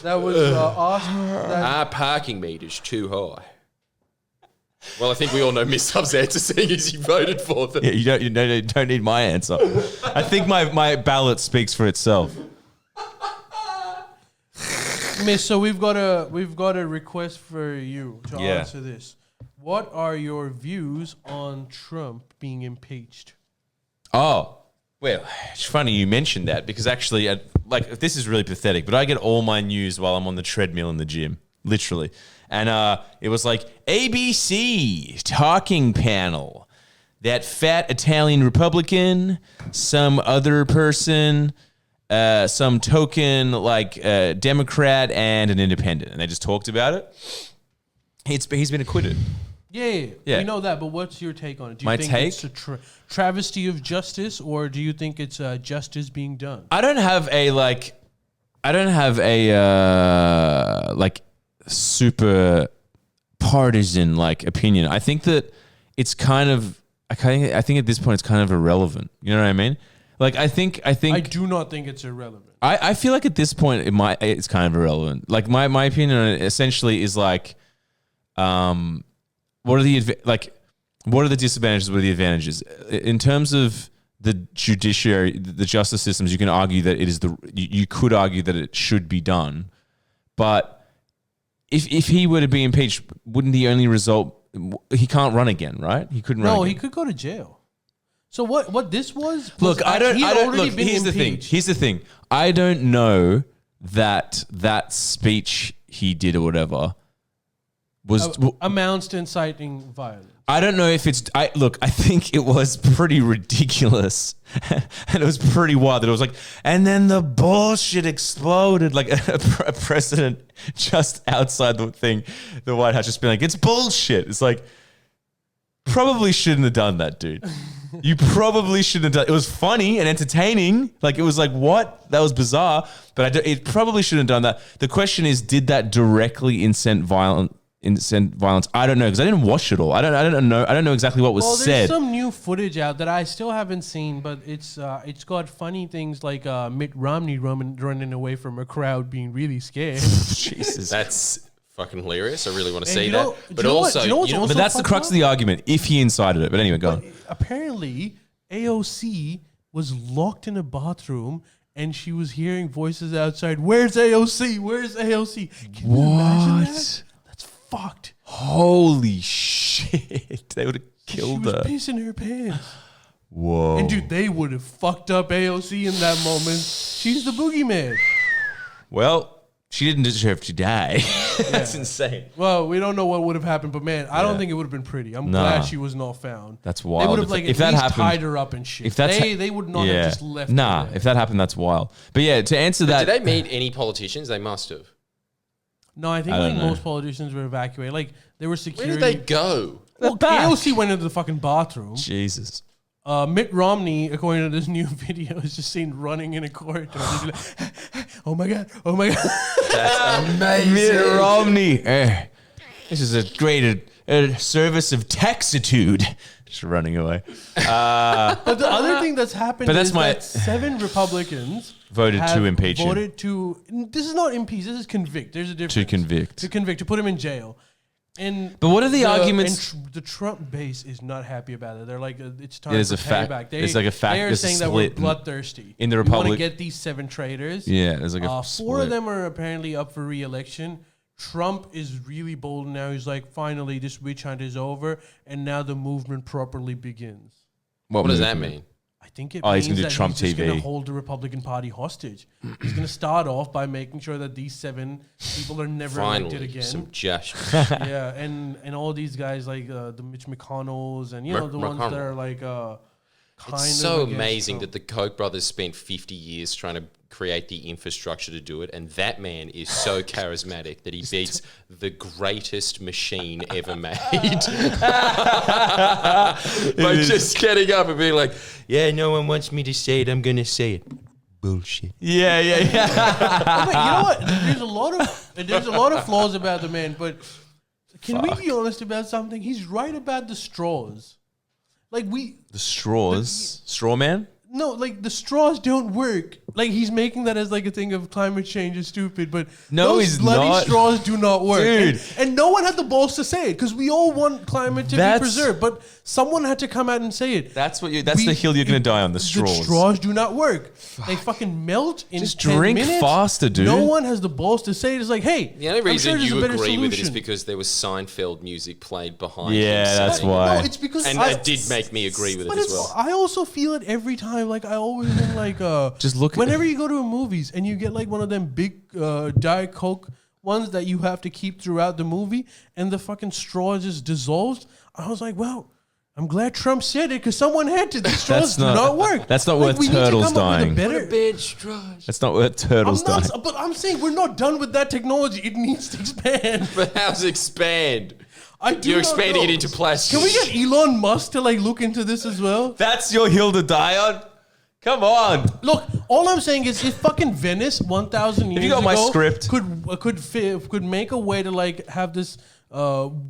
that was asked. Are parking meters too high? Well, I think we all know Miss Sub's answer, seeing as you voted for them. Yeah, you don't need my answer. I think my ballot speaks for itself. Miss, so we've got a request for you to answer this. What are your views on Trump being impeached? Oh, well, it's funny you mentioned that because actually, this is really pathetic, but I get all my news while I'm on the treadmill in the gym, literally. And it was like ABC talking panel, that fat Italian Republican, some other person, some token Democrat, and an independent, and they just talked about it. He's been acquitted. Yeah, we know that, but what's your take on it? Do you think it's a travesty of justice, or do you think it's justice being done? I don't have a super partisan opinion. I think that it's kind of. I think at this point it's kind of irrelevant. You know what I mean? I think. I do not think it's irrelevant. I feel like at this point it's kind of irrelevant. My opinion on it essentially is what are the disadvantages? What are the advantages? In terms of the judiciary, the justice systems, you can argue that it is you could argue that it should be done, but if he were to be impeached, wouldn't the only result? He can't run again, right? He couldn't run again. No, he could go to jail. So what this was? Look, I don't. Here's the thing. I don't know that speech he did or whatever was amounts to inciting violence. I don't know if it's. I think it was pretty ridiculous, and it was pretty wild. That it was and then the bullshit exploded. A president just outside the White House, just being it's bullshit. It's probably shouldn't have done that, dude. You probably shouldn't have done. It was funny and entertaining. It was what? That was bizarre. But it probably shouldn't have done that. The question is, did that directly incite violence incent violence. I don't know because I didn't watch it all. I don't know exactly what was said. There's some new footage out that I still haven't seen, but it's got funny things like Mitt Romney running away from a crowd being really scared. Jesus, That's fucking hilarious. I really want to see know- that. do But you know what- also, do you know what's also but that's the fucked crux up? of the argument. If he incited it, but anyway, go on. Apparently, AOC was locked in a bathroom and she was hearing voices outside. Where's AOC? Where's AOC? Can you imagine that? That's fucked. Holy shit! They would have killed She was her. pissing her pants. Whoa! And dude, they would have fucked up AOC in that moment. She's the boogeyman. Well, she didn't deserve to die. That's insane. Well, we don't know what would have happened, but man, I don't think it would have been pretty. I'm glad she was not found. That's They wild. would have If that at least happened, tied her up and shit. if that's They would not have just left her there. if that happened, that's wild. But yeah, to answer that, did they meet any politicians? They must have. No, I think I don't know. most politicians were evacuated. Like there were Where security. did they go? Well, back. AOC went into the fucking bathroom. Jesus. Mitt Romney, according to this new video, is just seen running in a corridor. He's like, oh my god! Oh my god! That's amazing. Mitt Romney. This is a great service of taxitude. Just running away. But the other thing that's happened But that's is my- that 7 Republicans Voted to have impeach him. Voted to. This is not impeach. This is convict. There's a difference. To convict. To convict. To put him in jail. And But what are the arguments- And the Trump base is not happy about it. They're like, it's time There's for a fact- payback. there's like a fact- They are there's a saying that we're split bloodthirsty. in the We want to Republic- get these 7 traitors. Yeah, there's like a 4 split. of them are apparently up for re-election. Trump is really bold now. He's like, finally, this witch hunt is over, and now the movement properly begins. What does that mean? I think it Oh, he's means gonna do that Trump he's just going TV. to hold the Republican Party hostage. He's going to start off by making sure that these 7 people are never elected Finally, again. some justice. Yeah, and all these guys like the Mitch McConnells and the ones that are like kind It's of so against amazing Trump. that the Koch brothers spent 50 years trying to create the infrastructure to do it, and that man is so charismatic that he beats the greatest machine ever made. By just getting up and being like, yeah, no one wants me to say it, I'm going to say it. Bullshit. Yeah. But you know what? There's a lot of flaws about the man, but can we be honest about something? He's right about the straws. Like The straws. Straw man? No, like the straws don't work. Like he's making that as like a thing of climate change is stupid, but No, those he's bloody not. straws do not work. Dude. And no one had the balls to say it because we all want climate to That's- be preserved, but someone had to come out and say it. That's the hill you're going to die on, the straws. The straws do not work. They fucking melt in Just 10 drink minutes. faster, dude. No one has the balls to say it. It's like, hey, The only I'm reason sure there's you a better agree with it is solution. because there was Seinfeld music played behind Yeah, him that's saying it. why. No, it's because And I- it did make me agree with it But as well. I also feel it every time. Like I always am like, Just look at- whenever you go to a movies and you get like one of them big Diet Coke ones that you have to keep throughout the movie, and the fucking straw just dissolves. I was like, well, I'm glad Trump said it because someone had to. The straws do not work. That's not worth we need to turtles come up with a dying. better- Bad straws. That's not worth turtles I'm dying. not, but I'm saying we're not done with that technology. It needs to expand. But how's expand? I do You're not expanding know. it into plastic. Can we get Elon Musk to like look into this as well? That's your hill to die on? Come on. Look, all I'm saying is if fucking Venice 1,000 years you got my ago script. could make a way to like have this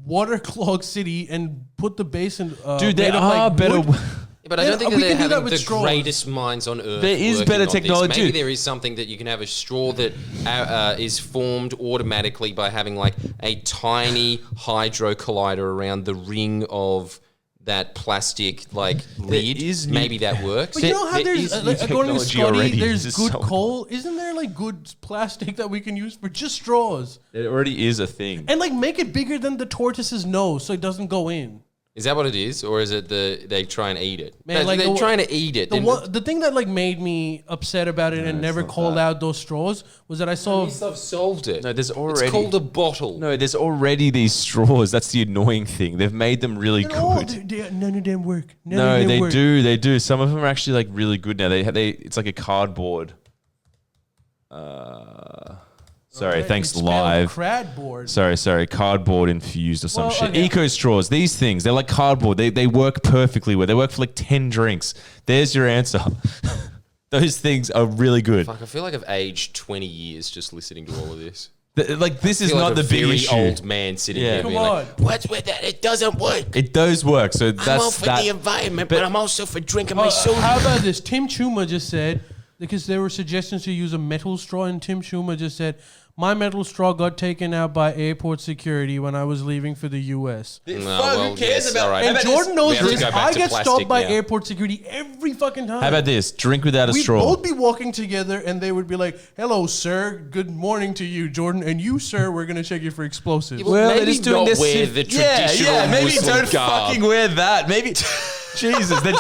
waterlogged city and put the basin Dude, there made of, are like, better... wood, Yeah, but I don't think we that they're can do that having with the straws. greatest minds on earth. There is working better on this. technology. Maybe there is something that you can have a straw that is formed automatically by having like a tiny hydro collider around the ring of that plastic like lid. is new- Maybe that works. But you know how There there's is new according to technology Scotty, already. there's This is good so- coal. Isn't there like good plastic that we can use for just straws It already is a thing. and like make it bigger than the tortoise's nose so it doesn't go in? Is that what it is, or is it they try and eat it? Man, like they're the- trying to eat it. The thing that like made me upset about it and never called out those straws was that I saw They've solved it. No, there's already... It's called a bottle. No, there's already these straws. That's the annoying thing. They've made them really oh, good. none of them work. None No, of them they work. do. They do. Some of them are actually like really good now. It's like a cardboard. Sorry, thanks It's spelled live. Cradboard. Sorry, cardboard infused or some Well, shit. okay. Eco straws, these things, they're like cardboard. They work perfectly well. They work for like 10 drinks. There's your answer. Those things are really good. Fuck, I feel like I've aged 20 years just listening to all of this. This is not the big issue. Very old man sitting here Come being on. like, what's with that? It doesn't work. It does work. So that's I'm all for the environment, but I'm also for drinking my soda. How about this? Tim Schumer just said, because there were suggestions to use a metal straw, and Tim Schumer just said, my metal straw got taken out by airport security when I was leaving for the U.S. Who cares about? Right. And Jordan knows We have to this. go back I to get plastic stopped by now. airport security every fucking time. How about this? Drink without a We'd straw. both be walking together, and they would be like, hello, sir. Good morning to you, Jordan. And you, sir, we're going to check you for explosives. Well, they're maybe just doing not this. wear the traditional maybe Muslim don't garb. fucking wear that. Maybe. Jesus, they're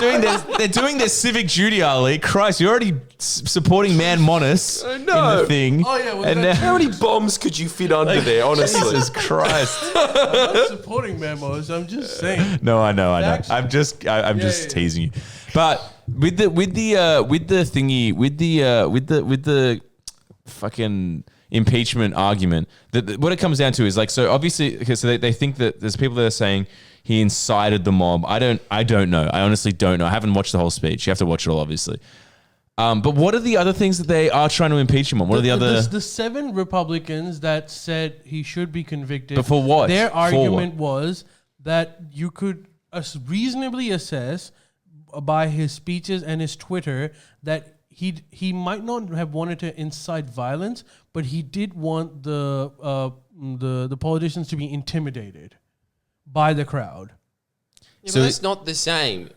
doing their civic duty, Ali. Christ, you're already supporting Man Monis in the thing. Oh, yeah, well, and that's- How many bombs could you fit under there, honestly? Jesus Christ. I'm not supporting Memos. I'm just saying. No, I know. Facts. I'm just yeah. teasing you. But with the fucking impeachment argument, what it comes down to is like, so obviously, okay, so they think that there's people that are saying he incited the mob. I don't know. I honestly don't know. I haven't watched the whole speech. You have to watch it all, obviously. But what are the other things that they are trying to impeach him on? What are the other? The 7 Republicans that said he should be convicted. But for what? Their For argument what? was that you could reasonably assess by his speeches and his Twitter that he might not have wanted to incite violence, but he did want the politicians to be intimidated by the crowd. Yeah, So but that's not the same.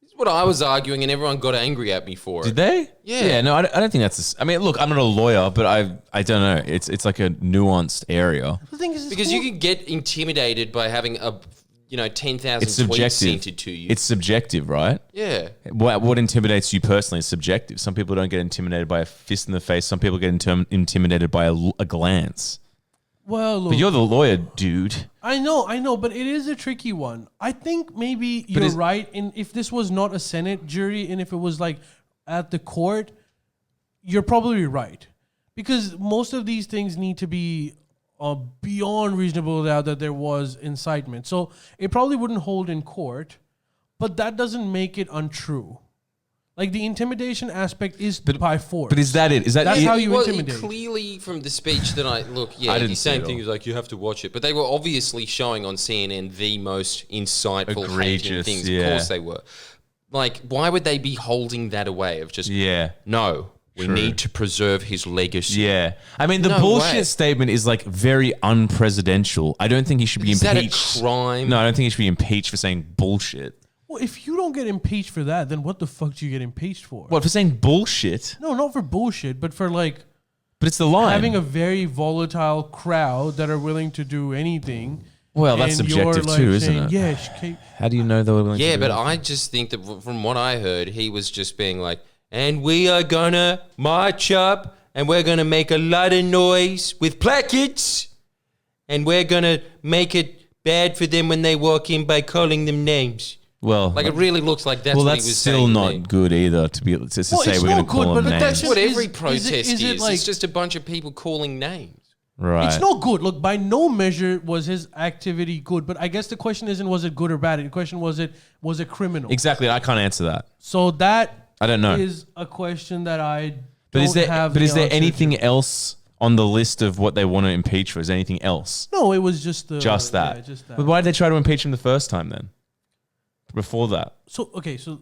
This is what I was arguing, and everyone got angry at me for Did it. they? Yeah. Yeah. No, I don't think that's. I mean, look, I'm not a lawyer, but I don't know. It's like a nuanced area. The thing is, Because you could get intimidated by having 10,000 It's tweets subjective. sent it to you. It's subjective, right? yeah. What intimidates you personally is subjective. Some people don't get intimidated by a fist in the face. Some people get intimidated by a glance. well, look, But you're the lawyer, dude. I know, but it is a tricky one. I think maybe you're right. If this was not a Senate jury and if it was like at the court, you're probably right. Because most of these things need to be beyond reasonable doubt that there was incitement. So it probably wouldn't hold in court, but that doesn't make it untrue. Like the intimidation aspect is by force. But is that it? Is that That's it? how you Well, intimidate. clearly from the speech that I didn't the see same it thing all. is like you have to watch it, but they were obviously showing on CNN the most insightful, hating Egregious, things. yeah. Of course they were. Like, why would they be holding that away? Of just no, we True. need to preserve his legacy. Yeah. I mean, the No bullshit way. statement is like very unpresidential. I don't think he should be Is that a impeached. crime? No, I don't think he should be impeached for saying bullshit. Well, if you don't get impeached for that, then what the fuck do you get impeached for? What, for saying bullshit? No, not for bullshit, but for like But it's the line. having a very volatile crowd that are willing to do anything. Well, that's and you're, subjective like, too, isn't saying, it? Yeah, How do you know they were willing to Yeah, do but that? I just think that from what I heard, he was just being like, and we are gonna march up and we're gonna make a lot of noise with placards and we're gonna make it bad for them when they walk in by calling them names. Well, Like, it really looks like that's well, what that's he was still saying. to not me. good either to be to say it's we're going not to call good, them but names. that's That's what Is- every is it- protest is it like- it's just a bunch of people calling names. Right. It's not good. Look, by no measure was his activity good, but I guess the question isn't was it good or bad. The question was it criminal. Exactly. I can't answer that. So that I don't know. is a question that I But don't is there have. but the is there answer anything to. else on the list of what they want to impeach for? Is there anything else? No, it was just the Just that. Yeah, just that. But why did they try to impeach him the first time then? Before that? So okay, so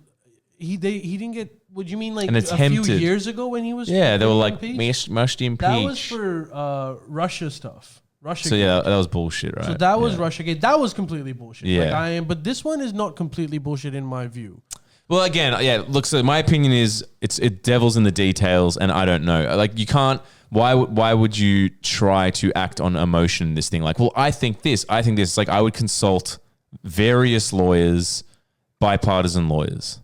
he didn't get. What do you mean? Like An a few attempted- years ago when he was Yeah, they were like, impeached? must impeach. That was for Russia stuff. Russia. So yeah, that was bullshit, right? So that was Yeah. Russiagate. That was completely bullshit. Yeah. Like I am, but this one is not completely bullshit in my view. Well, again, yeah. Look, so my opinion is it devil's in the details, and I don't know. Like, you can't. Why would you try to act on emotion in this thing? Like, well, I think this. It's like I would consult various lawyers, bipartisan lawyers.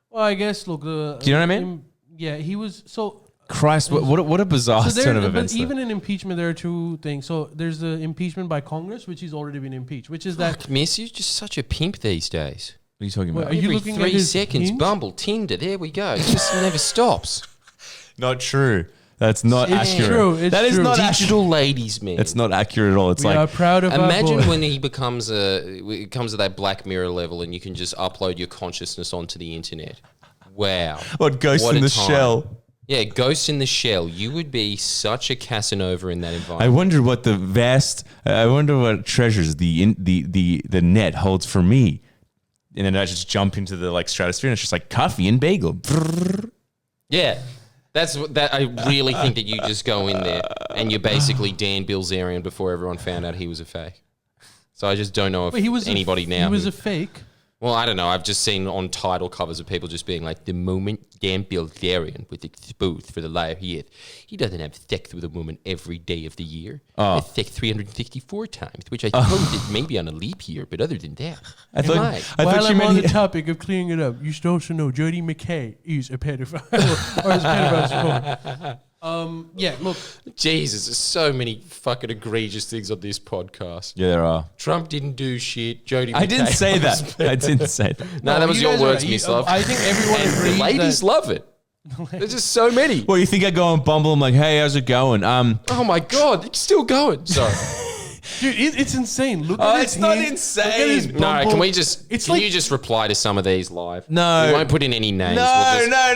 Well, I guess look. Do you know what I mean? Yeah, he was so. Christ, what a bizarre So turn of but events. even in impeachment, there are two things. So there's the impeachment by Congress, which he's already been impeached, which is that. Fuck, Miss, you're just such a pimp these days. What are you talking Well, about? are you Every looking at 3 his seconds, hinge? Bumble, Tinder, there we go. It just never stops. Not true. That's not It's accurate. true, it's That is true. not accurate. Digital ladies, man. It's not accurate at all. It's We like are proud of our Imagine boy. when he becomes it comes to that Black Mirror level and you can just upload your consciousness onto the internet. Wow. what Ghost What in a the time. Shell. Yeah, Ghost in the Shell. You would be such a Casanova in that environment. I wonder what I wonder what treasures the net holds for me. And then I just jump into the stratosphere and it's just like coffee and bagel. Brrr. Yeah. That I really think that you just go in there and you're basically Dan Bilzerian before everyone found out he was a fake. So I just don't know if anybody now. He was a fake. Well, I don't know. I've just seen on title covers of people just being like, the moment Dan Bilzerian was exposed for the lie he doesn't have sex with a woman every day of the year. He has sex 364 times, which I suppose is maybe on a leap year, but other than that, I thought While you I'm on the meant topic of cleaning it up, you should also know Jody McKay is a pedophile. or is a pedophile. Yeah, look. Jesus, there's so many fucking egregious things on this podcast. Yeah, there are. Trump didn't do shit. Jody McKay I didn't say that. I didn't say that. No, that was your words, Miss Love. I think everyone agrees the ladies love it. There's just so many. Well, you think I go on Bumble? I'm like, hey, how's it going? Oh my God, it's still going. Sorry. Dude, it's insane. Look at it's not insane. No, can we just? It's can you just reply to some of these live? No. We won't put in any names. No.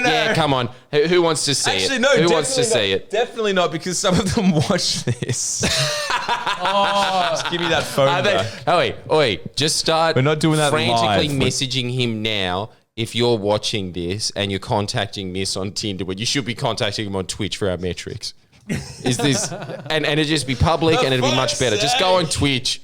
Yeah, come on. Who wants to see it? No, who wants to see it? Definitely not, because some of them watch this. Just give me that phone back. Wait. Just start. We're not doing that frantically live. messaging him now. If you're watching this and you're contacting Miss on Tinder, but you should be contacting him on Twitch for our metrics. Is this and it'd just be public and it'd be much better. Just go on Twitch.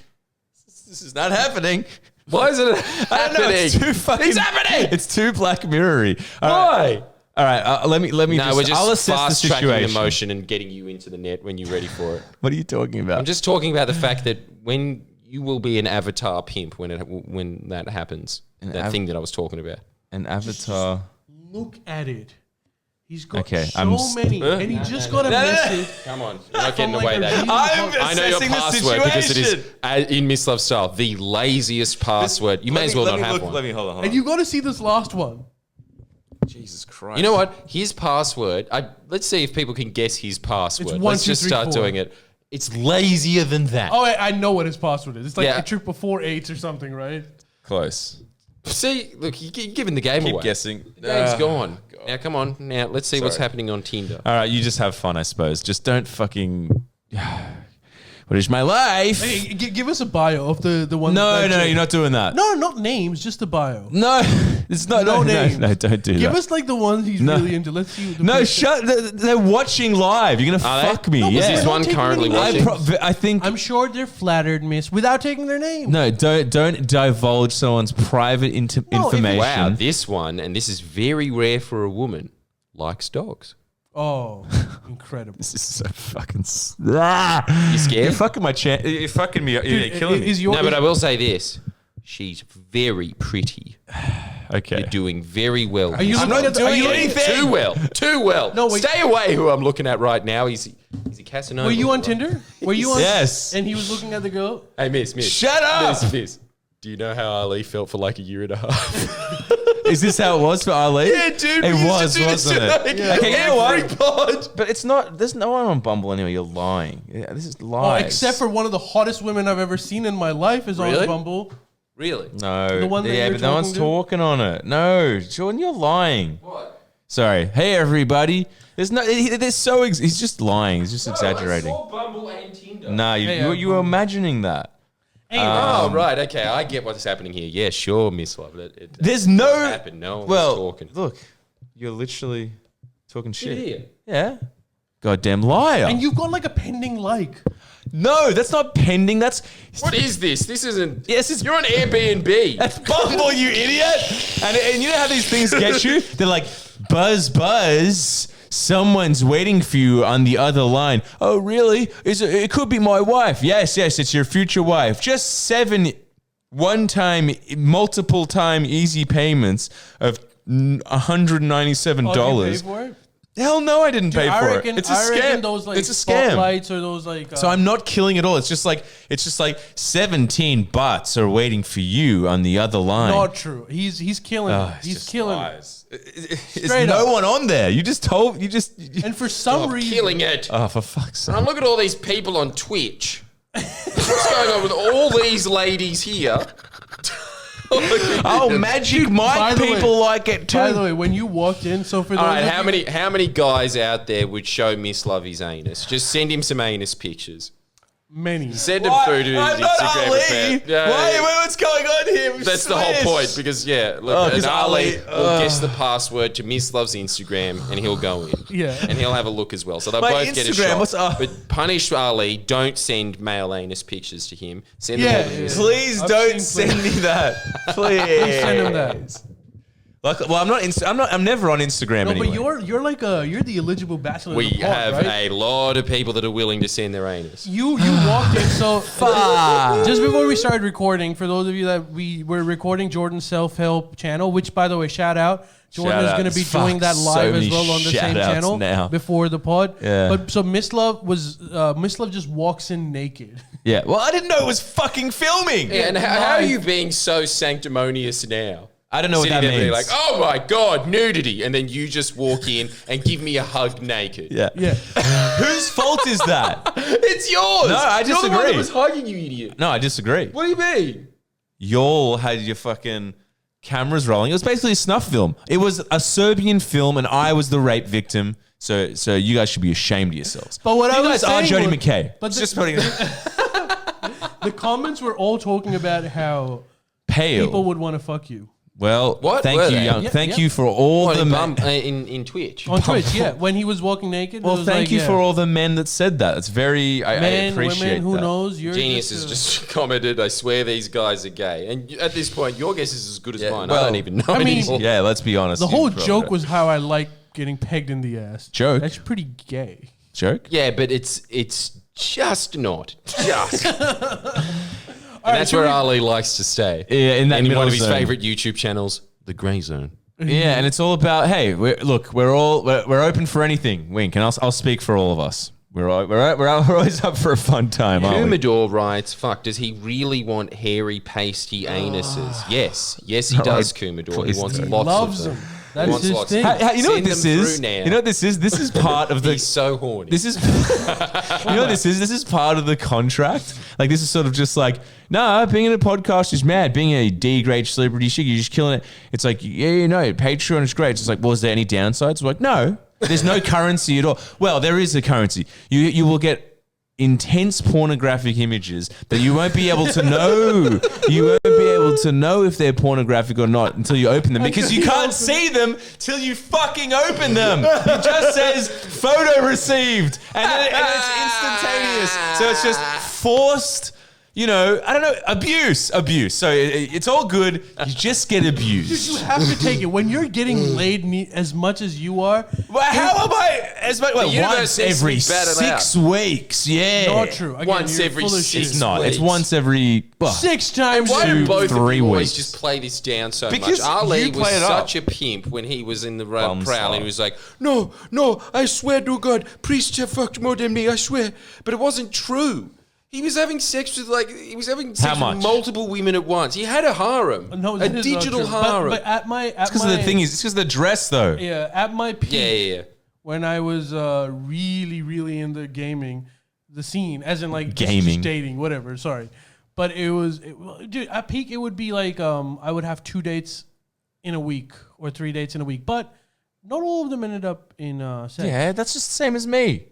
This is not happening. Why is it happening? I don't know, it's too fucking. It's happening. It's too Black Mirror-y. Why? All right. Let me. No, we're just I'll assess fast the tracking situation. the motion and getting you into the net when you're ready for it. What are you talking about? I'm just talking about the fact that when you will be an avatar pimp when that happens. Thing that I was talking about. An avatar. Look at it. He's got Okay, many, and he just got a message. Come on, you're not getting From away like a that. really I know your assessing the password because it is, situation. in Miss Love style, the laziest password. You may as well not have one. Let me hold on. And you got to see this last one. Jesus Christ. You know what? His password. Let's see if people can guess his password. It's Let's just 1, 2, 3, start 4. doing it. It's lazier than that. Oh, I know what his password is. It's like Yeah. a 448 or something, right? Close. See, look, you're giving the game Keep away. guessing. The game's gone. Now, come on. Now, let's see what's happening on Tinder. All right, you just have fun, I suppose. Just don't fucking. What is my life? Hey, give us a bio of the one. No, that you're not doing that. No, not names, just a bio. No, it's not. No No, names. no, don't do Give that. us like the ones he's really into. Let's see. What the No, person- they're watching live. You're gonna Are they? fuck me. No, but Is Yeah. this one Don't take currently any watching? I think. I'm sure they're flattered, miss, without taking their name. No, don't divulge someone's private information. Wow, this one, and this is very rare for a woman, likes dogs. Oh, incredible. This is so fucking. You scared? You're fucking my chance. You're fucking me. You're killing me. Is your No, but I will say this. She's very pretty. Okay. You're doing very well. Are you I'm looking not at the, doing are you, anything. Too well. Too well. No, wait. Stay away who I'm looking at right now. He's a Casanova. Were you on Tinder? Were you on? Yes. And he was looking at the girl. Hey, miss. Shut up! Miss. Do you know how Ali felt for like a year and a half? Is this how it was for Ali? Yeah, dude. It we used was, to do this wasn't to, it? like, Yeah. Okay, you know what? every pod. But it's not. There's no one on Bumble anyway. You're lying. Yeah, this is Oh, lies. except for one of the hottest women I've ever seen in my life is Really? on Bumble. Really? No. The one that yeah, you're but no one's talking to? talking on it. No, Jordan, you're lying. What? Sorry. Hey, everybody. There's no. He's just lying. He's just exaggerating. I saw Bumble and Tinder. Nah, Hey, you were imagining that. Anyway, Oh, right. Okay. I get what's happening here. Yeah, sure, Miss Love. There's no. What happened? No one was talking. Look, you're literally talking shit. Here. Yeah. Goddamn liar. and you've got like a pending like. No, that's not pending. That's What is this? This isn't. Yes, it's- You're on Airbnb. That's Bumble, you idiot. And you know how these things get you? They're like, buzz. Someone's waiting for you on the other line. Oh, really? It could be my wife. Yes, it's your future wife. Just 7 one-time, multiple-time easy payments of $197. Oh, you pay for it? Hell no, I didn't pay I for reckon, it. It's a I reckon scam. those like It's a scam. spotlights or those like. So I'm not killing it all. It's just like 17 butts are waiting for you on the other line. not true. He's killing it. It's He's just killing it. lies. There's Straight no up. one on there. You just told. And for some Stop reason, killing it. Oh, for fuck's sake! And look at all these people on Twitch. What's going on with all these ladies here? Oh, Magic Mike people like it too. By the way, when you walked in, so for All right, those how many guys out there would show Miss Love his anus? Just send him some anus pictures. many. Send him through to his Instagram account. Wait, what's going on here? That's the whole point because Ali will guess the password to Miss Love's Instagram and he'll go in. Yeah. And he'll have a look as well. So they'll My both get a Instagram, shot. what's up? But punish Ali. Don't send male anus pictures to him. Send Yeah, them all to yeah. Miss. Please I've don't seen send me that. Please. Send him that. Like, well, I'm never on Instagram No, anyway. but you're the eligible bachelor. We of the pod, have right? a lot of people that are willing to send their anus. You walked in, so just before we started recording, for those of you that we were recording Jordan's self-help channel, which by the way, shout out. Jordan is going to be doing that live as well on the same channel now. before the pod. Yeah. But so Miss Love just walks in naked. Yeah. Well, I didn't know it was fucking filming. Yeah, and how are you being so sanctimonious now? I don't know what that Sitting there means. like, oh my God, nudity. And then you just walk in and give me a hug naked. Yeah. Yeah. Whose fault is that? It's yours. No, I You're the one that disagree. was hugging, you idiot. No, I disagree. What do you mean? Y'all had your fucking cameras rolling. It was basically a snuff film. It was a Serbian film, and I was the rape victim. So you guys should be ashamed of yourselves. But what you I was guys are saying Jodie was- McKay. but It's the- just putting The comments were all talking about how pale. people would want to fuck you. Well, What thank were you, they? young. Yeah, Thank yeah. you for all What, the men. in Twitch? On Twitch, yeah. When he was walking naked. it Well, was thank like, you yeah. for all the men that said that. It's very. I Men, appreciate women, who that. knows? You're Genius has just commented, I swear these guys are gay. And at this point, your guess is as good as mine. I well, don't even know I mean- anymore. Yeah, let's be honest. The You whole probably joke don't. was how I like getting pegged in the ass. Joke? That's pretty gay. joke. Yeah, but it's just not. Just. All right, That's should where we- Ali likes to stay. Yeah, in that In middle one of his zone. favorite YouTube channels, The Grey Zone. Yeah, and it's all about we're open for anything. Wink, and I'll speak for all of us. We're always up for a fun time, aren't we? Humidor writes, fuck, does he really want hairy, pasty anuses? Yes, he does, Kumidor. He wants lots Loves of them. them. That's wants his lots. thing. You know what Send this them is? through now. You know what this is? This is part of the. He's so horny. This is, you know what this is? This is part of the contract. Like this is sort of just like, nah, being in a podcast is mad. Being a D-grade celebrity shit, you're just killing it. It's like, yeah, no, Patreon is great. It's just like, well, is there any downsides? Like, no, there's no currency at all. Well, there is a currency. You will get intense pornographic images that you won't be able to know. You won't be able to know if they're pornographic or not until you open them because you can't see them till you fucking open them. It just says photo received and it's instantaneous. So it's just forced, I don't know, abuse. So it's all good. You just get abused. You have to take it. When you're getting laid as much as you are, Well, how am I? As much, well, universe once seems to every be battered 6 weeks. Yeah. not true. Again, Once you're every full of 6 shit. It's not. It's weeks. once every 6 times. Why do both of 3 you always weeks. just play this down so Because much? Ali you was play it up. such a pimp when he was in the Bum prowl slot. and he was like, no, I swear to God, priests have fucked more than me, I swear. But it wasn't true. He was having sex with much? multiple women at once. He had a harem. No, a that is not digital true. harem. But at my Because the thing is, it's because of the dress, though. yeah, at my peak, yeah. when I was really, really in the gaming, the scene, as in like Gaming. just dating, whatever. Sorry, but dude, at peak it would be like I would have 2 dates in a week or 3 dates in a week, but not all of them ended up in sex. Yeah, that's just the same as me.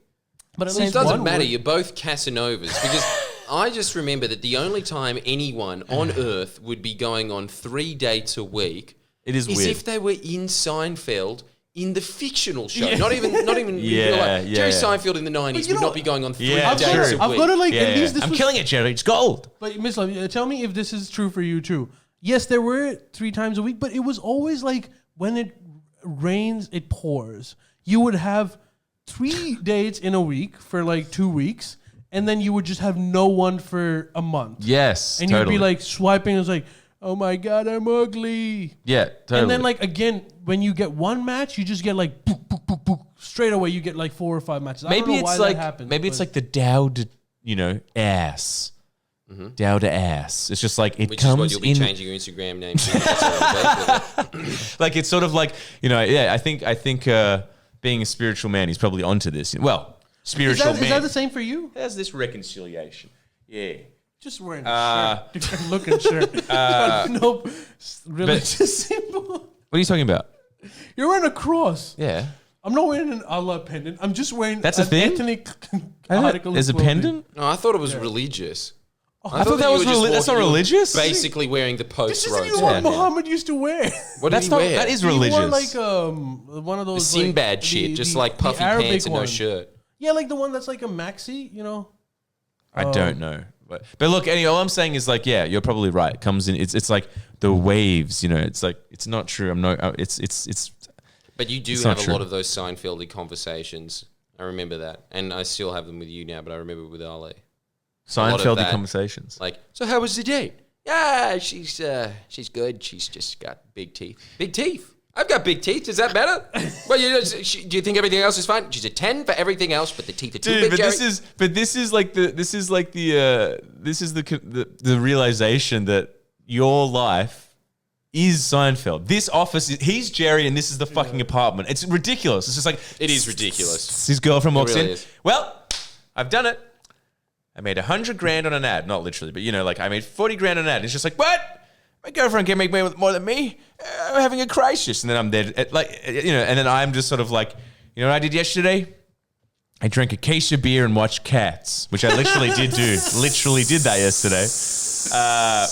but at It least doesn't one matter. would. You're both Casanovas because I just remember that the only time anyone on Earth would be going on 3 dates a week It is is weird. if they were in Seinfeld in the fictional show. Yeah. Not even Yeah, real life. yeah, Jerry yeah. Seinfeld in the 90s you would know- not be going on 3 Yeah, dates true. a week. I've got to like Yeah, at least this I'm was, killing it, Jerry. It's gold. But Miss Love, tell me if this is true for you too. Yes, there were 3 times a week, but it was always like when it rains, it pours. You would have 3 dates in a week for like 2 weeks, and then you would just have no one for a month. Yes, And totally. you'd be like swiping, it's like, oh my God, I'm ugly. Yeah, totally. And then like again, when you get one match, you just get like boop, boop, boop, boop. Straight away you get like 4 or 5 matches. I don't maybe know why it's that like happens, maybe it's but- like the Dow to ass. Dow to ass. It's just like it Which is what comes you'll be in. changing your Instagram name to. That's all. Like it's sort of like I think being a spiritual man, he's probably onto this. Well, Is spiritual that man the same for you? has this reconciliation. Yeah, Just wearing a shirt. Different looking shirt. Nope. Religious symbol. What are you talking about? You're wearing a cross. Yeah. I'm not wearing an Allah pendant. I'm just wearing That's a thing? ethnic article. There's a pendant? No, I thought it was religious. I thought that was that's not religious? Basically wearing the This post-road. isn't even what Muhammad used to wear. What did he wear? That is religious. He wore like one of The those Sinbad like, shit, just the like puffy Arabic pants and no one. shirt. Yeah, like the one that's like a maxi, you know. I don't know. But look, anyway, all I'm saying is like, yeah, you're probably right. It comes in, it's like the waves, you know, it's like, it's not true. It's But you do have a lot of those Seinfeldy conversations. I remember that. And I still have them with you now, but I remember with Ali. Seinfeldy conversations. Like, so how was the date? Yeah, she's good. She's just got big teeth. Big teeth? I've got big teeth. Does that matter? Well, do you think everything else is fine? She's a 10 for everything else, but the teeth are too big. This is the realization that your life is Seinfeld. This office, he's Jerry, and this is the fucking apartment. It's ridiculous. It's just like It is ridiculous. His girlfriend walks really in. is. Well, I've done it. I made $100,000 on an ad, not literally, but you know, like I made $40,000 on an ad. It's just like, what? My girlfriend can make more than me. I'm having a crisis, and then I'm there, and then I'm just sort of like, you know what I did yesterday? I drank a case of beer and watched Cats, which I literally did do. Literally did that yesterday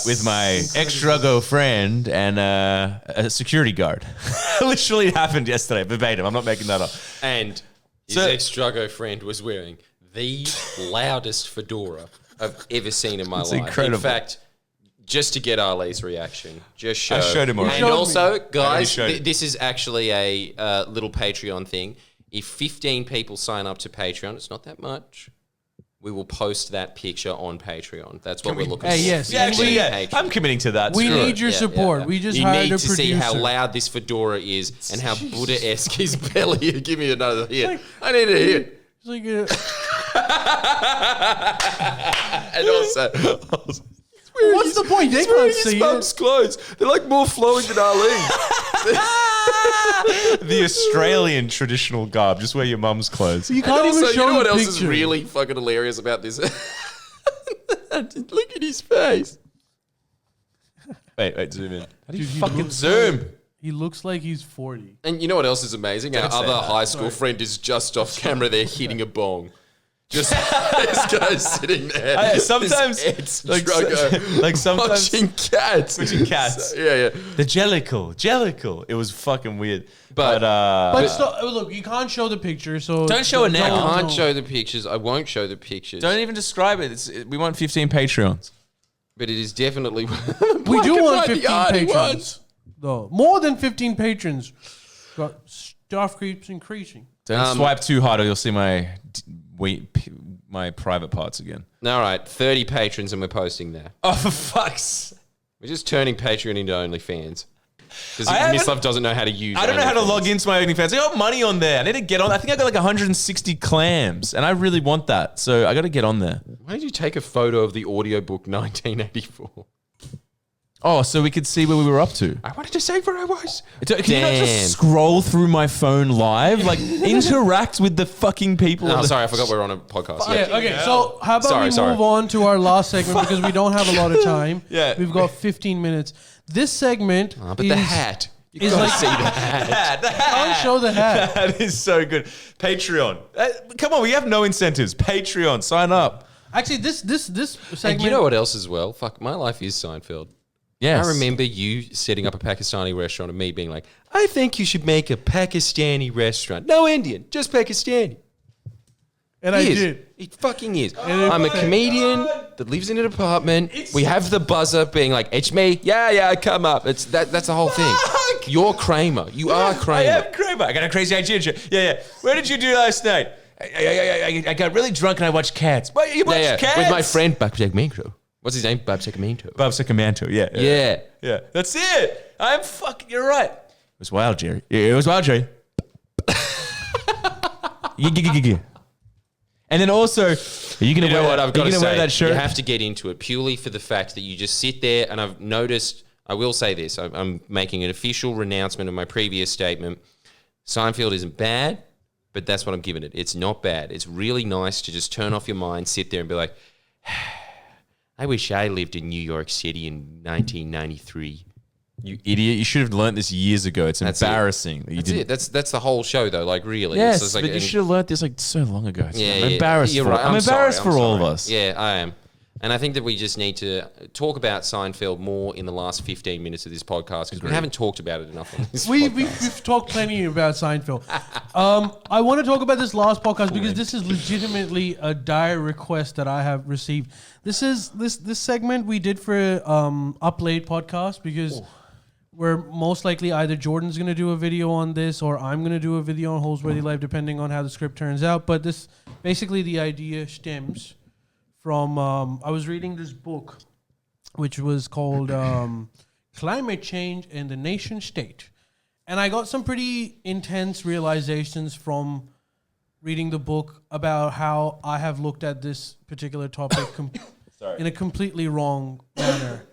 with my ex-druggo friend and a security guard. Literally happened yesterday, verbatim. I'm not making that up. And his ex-druggo friend was wearing the loudest fedora I've ever seen in my life. Incredible. In fact, just to get Ali's reaction, just show. I showed him already. And also, I guys, already showed this is actually a little Patreon thing. If 15 people sign up to Patreon, it's not that much. We will post that picture on Patreon. That's what we're looking for. yes. Yeah, actually, yeah. I'm committing to that. We Screw need it. your support. We just you hired need a to producer. see how loud this fedora is and how Buddha-esque his belly is. Give me another hit. I need a hit. It's like And also, what's the point? They can't see his mum's clothes. They're like more flowing than Ali. The Australian traditional garb. Just wear your mum's clothes. You can't even show you know what else picture. is really fucking hilarious about this? Look at his face. Wait, zoom in. How do you Dude, he fucking looks zoom? He looks like he's 40. And you know what else is amazing? Our Don't say other that. high school friend is just off camera there hitting a bong. Just this guy's sitting there. Sometimes, like sometimes watching Cats. watching Cats. So, yeah. The Jellicle. It was fucking weird. But Look, you can't show the picture, so Don't show it now. I can't show the pictures. I won't show the pictures. Don't even describe it. We want 15 Patreons. But it is definitely. We do want 15 patrons. Though more than 15 patrons. Got stuff keeps increasing. Don't swipe too hard, or you'll see my private parts again. All right, 30 patrons, and we're posting there. Oh, for fuck's! We're just turning Patreon into OnlyFans. Because I Miss Love doesn't know how to use. I don't know how to OnlyFans. log into my OnlyFans. I got money on there. I need to get on. I think I got like 160 clams, and I really want that. So I got to get on there. Why did you take a photo of the audiobook 1984? Oh, so we could see where we were up to. I wanted to say where I was. Can you not just scroll through my phone live? Like, interact with the fucking people. Oh, sorry, I forgot we're on a podcast. Yeah, okay, so how about we move on to our last segment because we don't have a lot of time. Yeah. We've got 15 minutes. This segment But the hat. You is gotta like- see the hat. I'll show the hat. That is so good. Patreon. Come on, we have no incentives. Patreon, sign up. Actually, this segment. And you know what else as well? Fuck, my life is Seinfeld. Yes. I remember you setting up a Pakistani restaurant and me being like, I think you should make a Pakistani restaurant. No Indian, just Pakistani. And I did. It fucking is. I'm a comedian that lives in an apartment. We have the buzzer being like, it's me. Yeah, come up. That's the whole thing. You're Kramer. You are Kramer. I am Kramer. I got a crazy idea. Yeah. Where did you do last night? I got really drunk and I watched Cats. What, you watched Cats? With my friend Bob Segmento. What's his name? Bob Segmento. Bob Segmento, Yeah. Yeah, that's it. You're right. It was wild, Jerry. Yeah, it was wild, Jerry. And then also, are you going to wear, what I've got to say? wear that shirt? You have to get into it purely for the fact that you just sit there. And I've noticed, I will say this, I'm making an official renouncement of my previous statement. Seinfeld isn't bad, but that's what I'm giving it. It's not bad. It's really nice to just turn off your mind, sit there and be like, I wish I lived in New York City in 1993. You idiot! You should have learned this years ago. It's embarrassing. That's it. That's the whole show, though. Like, really. Yes, it's like, but you should have learned this like so long ago. Yeah, I'm embarrassed. You're right. I'm embarrassed for all of sorry. us. Yeah, I am. And I think that we just need to talk about Seinfeld more in the last 15 minutes of this podcast because we haven't talked about it enough on this podcast. We've talked plenty about Seinfeld. I want to talk about this last podcast because this is legitimately a dire request that I have received. This is this segment we did for Up Late podcast because we're most likely either Jordan's going to do a video on this or I'm going to do a video on Holsworthy Life depending on how the script turns out. But this basically the idea stems from I was reading this book, which was called Climate Change and the Nation State. And I got some pretty intense realizations from reading the book about how I have looked at this particular topic in a completely wrong manner.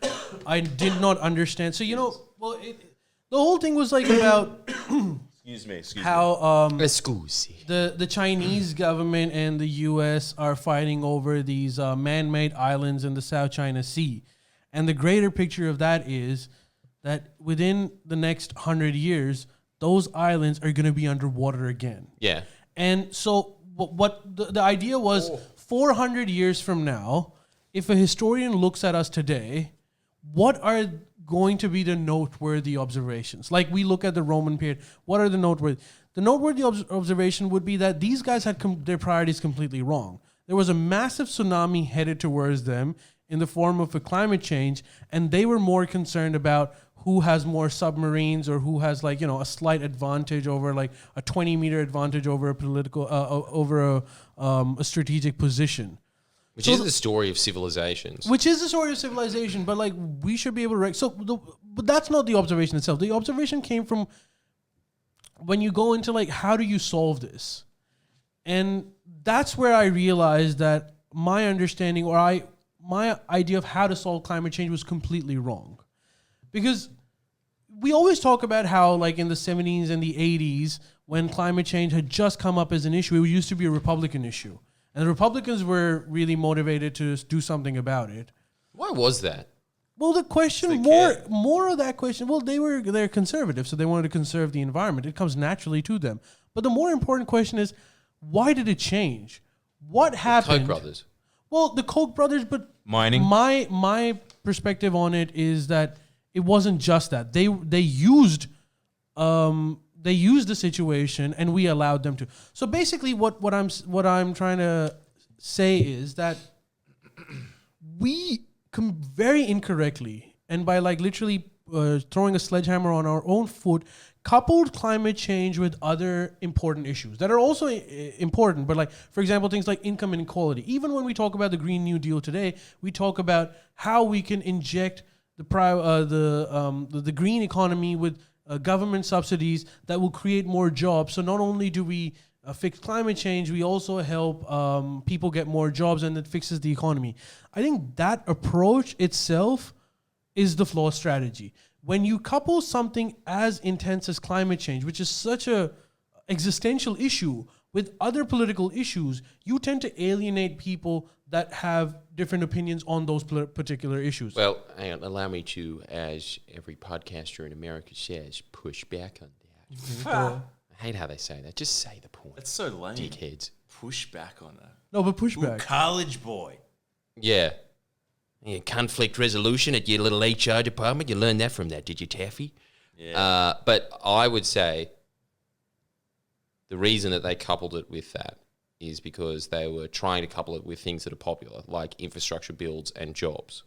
I did not understand. So, the whole thing was like about... Excuse me. How the Chinese government and the U.S. are fighting over these man-made islands in the South China Sea. And the greater picture of that is that within the next 100 years, those islands are going to be underwater again. Yeah. And so what the idea was 400 years from now, if a historian looks at us today, what are going to be the noteworthy observations? Like we look at the Roman period, what are the noteworthy? The noteworthy observation would be that these guys had their priorities completely wrong. There was a massive tsunami headed towards them in the form of a climate change, and they were more concerned about who has more submarines or who has a slight advantage over like a 20-meter advantage over a political a strategic position. Which is the story of civilizations. Which is the story of civilization, but we should be able to... but that's not the observation itself. The observation came from when you go into how do you solve this? And that's where I realized that my understanding my idea of how to solve climate change was completely wrong. Because we always talk about how in the 70s and the 80s, when climate change had just come up as an issue, it used to be a Republican issue. And the Republicans were really motivated to do something about it. Why was that? Well, the question, more of that question, well, they're conservative, so they wanted to conserve the environment. It comes naturally to them. But the more important question is, why did it change? What happened? Koch brothers. Well, the Koch brothers, but mining. My perspective on it is that it wasn't just that. They used the situation and we allowed them to. So basically what I'm trying to say is that we very incorrectly and by literally throwing a sledgehammer on our own foot coupled climate change with other important issues that are also important, but for example things like income inequality. Even when we talk about the Green New Deal today, we talk about how we can inject the green economy with government subsidies that will create more jobs. So not only do we fix climate change, we also help people get more jobs, and it fixes the economy. I think that approach itself is the flawed strategy. When you couple something as intense as climate change, which is such a existential issue, with other political issues, you tend to alienate people that have different opinions on those particular issues. Well, hang on, allow me to, as every podcaster in America says, push back on that. Mm-hmm. I hate how they say that. Just say the point. That's so lame. Dickheads. Push back on that. No, but push back. College boy. Yeah. Conflict resolution at your little HR department. You learned that from that, did you, Taffy? Yeah. But I would say the reason that they coupled it with that is because they were trying to couple it with things that are popular, like infrastructure builds and jobs.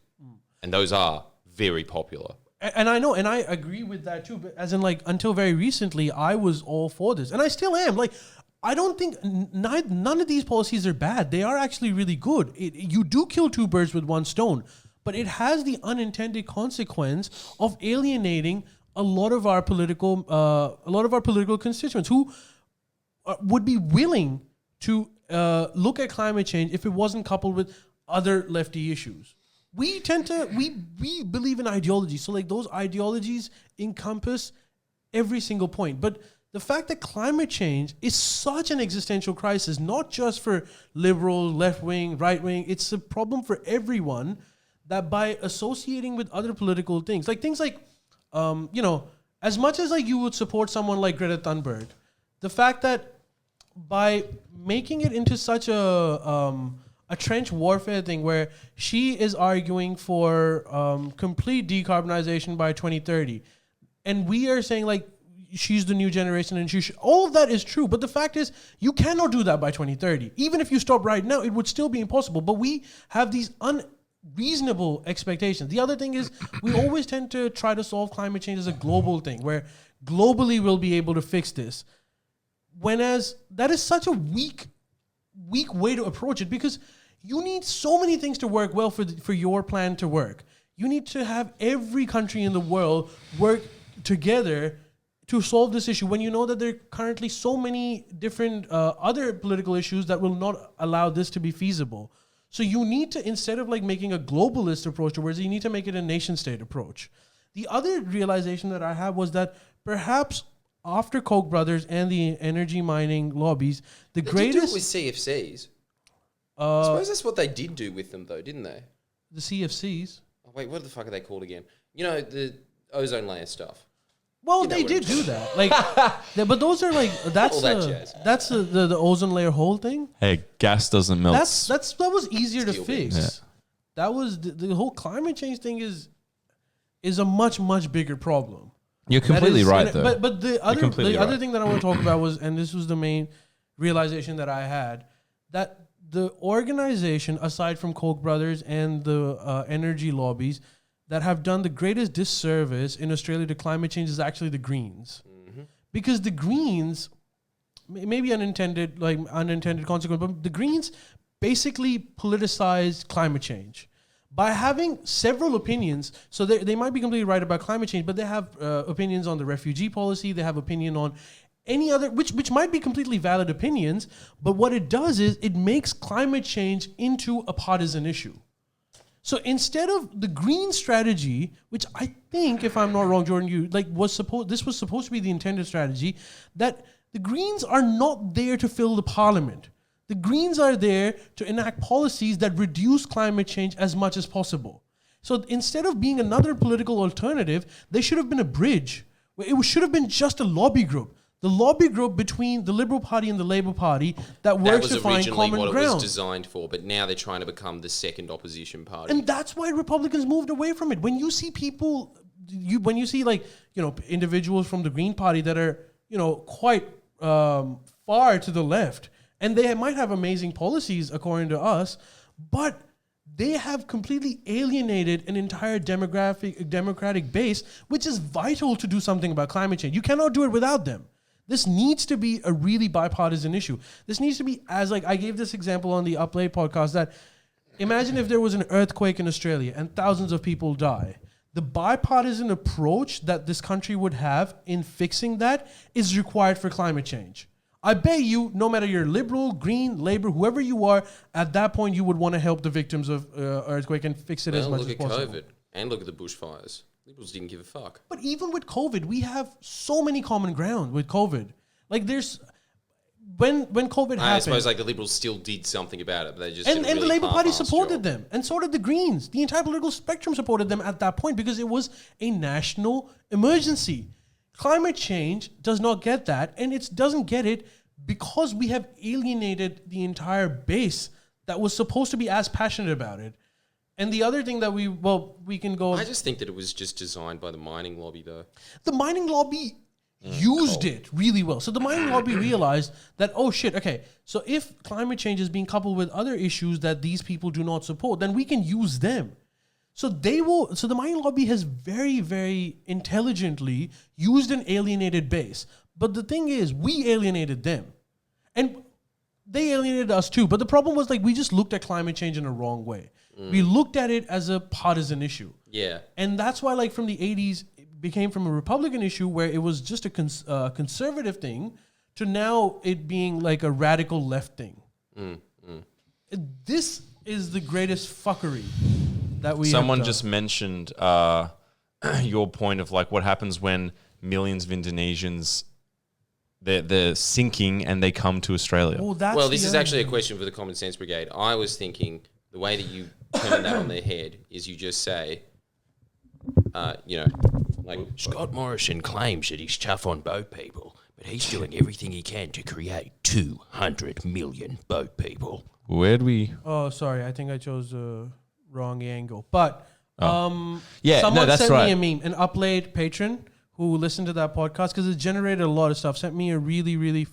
And those are very popular. And I know, and I agree with that too, but as in until very recently, I was all for this. And I still am. I don't think none of these policies are bad. They are actually really good. You do kill two birds with one stone, but it has the unintended consequence of alienating a lot of our political constituents who would be willing to look at climate change if it wasn't coupled with other lefty issues. We believe in ideology, so those ideologies encompass every single point. But the fact that climate change is such an existential crisis, not just for liberal, left wing, right wing, it's a problem for everyone. that by associating with other political things like, as much as like you would support someone like Greta Thunberg, the fact that by making it into such a trench warfare thing where she is arguing for complete decarbonization by 2030, and we are saying like she's the new generation and all of that is true, but the fact is you cannot do that by 2030. Even if you stop right now, it would still be impossible. But we have these unreasonable expectations. The other thing is we always tend to try to solve climate change as a global thing where globally we'll be able to fix this. Whereas that is such a weak way to approach it, because you need so many things to work well for your plan to work. You need to have every country in the world work together to solve this issue when you know that there are currently so many different other political issues that will not allow this to be feasible. So you need to, instead of like making a globalist approach towards it, you need to make it a nation state approach. The other realization that I had was that perhaps after Koch brothers and the energy mining lobbies, they greatest... did do it with CFCs. I suppose that's what they did do with them though, didn't they? The CFCs? Oh, wait, what the fuck are they called again? You know, the ozone layer stuff. Well, they did do that. Like, but those are like that's the ozone layer hole thing. Hey, gas doesn't melt. That was easier to fix. Yeah. That was the whole climate change thing is a much bigger problem. You're completely right, though. But the other thing that I want to talk about was, and this was the main realization that I had, that the organization, aside from Koch brothers and the energy lobbies, that have done the greatest disservice in Australia to climate change is actually the Greens. Mm-hmm. Because the Greens, maybe unintended consequence, but the Greens basically politicized climate change by having several opinions. So they might be completely right about climate change, but they have opinions on the refugee policy. They have opinion on any other, which might be completely valid opinions. But what it does is it makes climate change into a partisan issue. So instead of the green strategy, which I think, if I'm not wrong, Jordan, this was supposed to be the intended strategy, that the Greens are not there to fill the parliament. The Greens are there to enact policies that reduce climate change as much as possible. So instead of being another political alternative, they should have been a bridge. It should have been just a lobby group. The lobby group between the Liberal Party and the Labour Party that works to find common ground. That was originally what it was designed for, but now they're trying to become the second opposition party. And that's why Republicans moved away from it. When you see people, individuals from the Green Party that are, quite far to the left, and they might have amazing policies according to us, but they have completely alienated an entire democratic base, which is vital to do something about climate change. You cannot do it without them. This needs to be a really bipartisan issue. This needs to be I gave this example on the Up Late podcast, that imagine if there was an earthquake in Australia and thousands of people die. The bipartisan approach that this country would have in fixing that is required for climate change. I bet you, no matter you're Liberal, Green, Labour, whoever you are, at that point you would want to help the victims of earthquake and fix it as much as possible. Look at COVID and look at the bushfires. Liberals didn't give a fuck. But even with COVID, we have so many common ground with COVID. Like there's when COVID happened, I suppose like the Liberals still did something about it, but they just and the Labour Party supported them, and so did the Greens. The entire political spectrum supported them at that point because it was a national emergency. Climate change does not get that, and it doesn't get it because we have alienated the entire base that was supposed to be as passionate about it. And the other thing that we can go... I just think that it was just designed by the mining lobby, though. The mining lobby used it really well. So the mining lobby realized that, oh shit, okay, so if climate change is being coupled with other issues that these people do not support, then we can use them. So the mining lobby has very, very intelligently used an alienated base. But the thing is, we alienated them. And they alienated us too. But the problem was we just looked at climate change in a wrong way. We looked at it as a partisan issue. Yeah. And that's why from the 80s, it became from a Republican issue where it was just a conservative thing to now it being a radical left thing. This is the greatest fucking that we Someone just mentioned your point of what happens when millions of Indonesians they're sinking and they come to Australia. Well, this is actually a question for the Common Sense Brigade. I was thinking the way that you turn that on their head is you just say, like Scott Morrison claims that he's tough on boat people, but he's doing everything he can to create 200 million boat people. Where do we? Oh, sorry. I think I chose the wrong angle. But someone that's sent right. me a meme, an Upload patron who listened to that podcast because it generated a lot of stuff. Sent me a really, really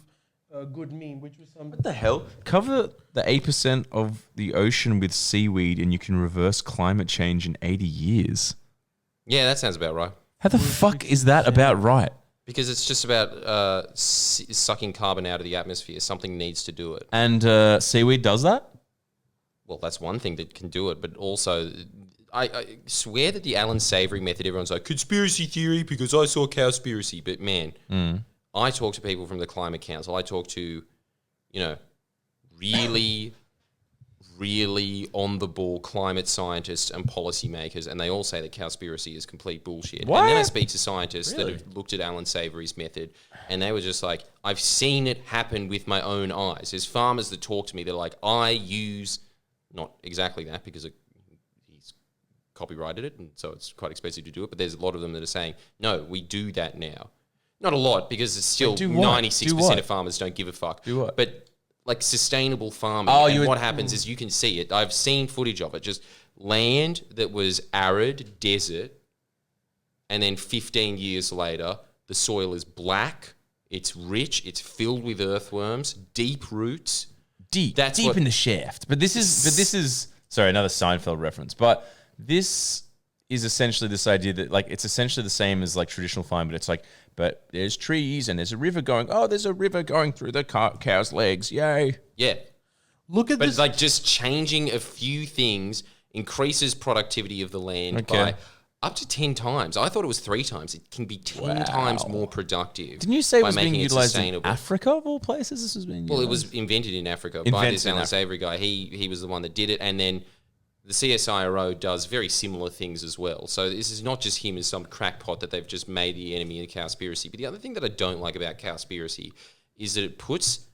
good meme, which was some. What the hell? Cover the 8% of the ocean with seaweed, and you can reverse climate change in 80 years. Yeah, that sounds about right. How the fuck is that about right? Because it's just about sucking carbon out of the atmosphere. Something needs to do it. And seaweed does that? Well, that's one thing that can do it, but also, I swear that the Alan Savory method, everyone's like, conspiracy theory because I saw cowspiracy. But man, I talk to people from the Climate Council. I talk to, really, really on-the-ball climate scientists and policymakers, and they all say that cowspiracy is complete bullshit. What? And then I speak to scientists that have looked at Alan Savory's method, and they were just like, I've seen it happen with my own eyes. There's farmers that talk to me, they're like, I use... Not exactly that because he's copyrighted it and so it's quite expensive to do it. But there's a lot of them that are saying, no, we do that now. Not a lot because it's still 96% of farmers don't give a fuck. Do what? But like sustainable farming. What happens is you can see it. I've seen footage of it. Just land that was arid, desert, and then 15 years later, the soil is black, it's rich, it's filled with earthworms, deep roots. Deep in the shaft. But this is sorry, another Seinfeld reference. But this is essentially this idea that like it's essentially the same as like traditional farming, but it's like, but there's trees and there's a river going. Oh, there's a river going through the cow's legs. Yay! Yeah. Look at but this. But like just changing a few things increases productivity of the land by up to 10 times. I thought it was 3 times. It can be 10 times more productive. Didn't you say it was being utilized in Africa of all places? This was being utilized? Well, it was invented in Africa by this Alan Savory guy. He was the one that did it. And then the CSIRO does very similar things as well. So this is not just him as some crackpot that they've just made the enemy of cowspiracy. But the other thing that I don't like about cowspiracy is that it puts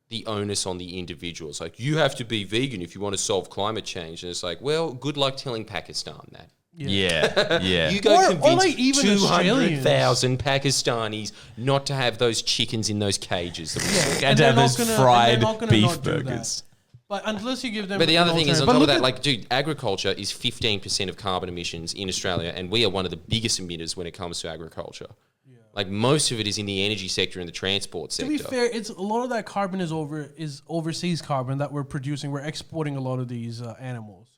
the onus on the individual. It's like, you have to be vegan if you want to solve climate change. And it's like, well, good luck telling Pakistan that. Yeah. You go convince like even 200,000 Pakistanis not to have those chickens in those cages. And to have those fried beef burgers. But unless you give them... But the other thing is, on top of that, like, dude, agriculture is 15% of carbon emissions in Australia, and we are one of the biggest emitters when it comes to agriculture. Yeah. Like, most of it is in the energy sector and the transport sector. To be fair, it's a lot of that carbon is overseas carbon that we're producing. We're exporting a lot of these animals.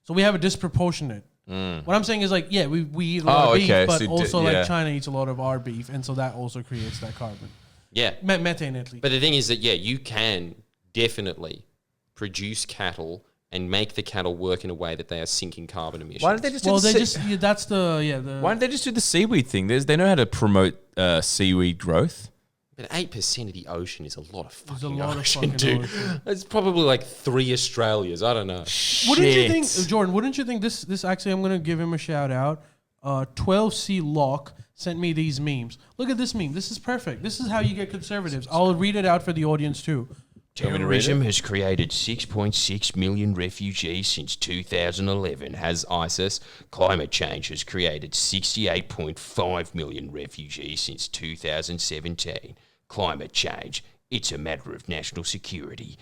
So we have a disproportionate... What I'm saying is like, yeah, we eat a lot of beef, but so also like China eats a lot of our beef, and so that also creates that carbon. Yeah. Methane at least. But the thing is that, you can definitely produce cattle and make the cattle work in a way that they are sinking carbon emissions. Why don't they just do Why don't they just do the seaweed thing? They know how to promote seaweed growth. But 8% of the ocean is a lot of fucking ocean, dude. It's probably like 3 Australias. I don't know. Wouldn't you think, Jordan, wouldn't you think this actually, I'm going to give him a shout out. 12C Locke sent me these memes. Look at this meme. This is perfect. This is how you get conservatives. I'll read it out for the audience too. Terrorism has created 6.6 million refugees since 2011, has ISIS. Climate change has created 68.5 million refugees since 2017. Climate change, it's a matter of national security.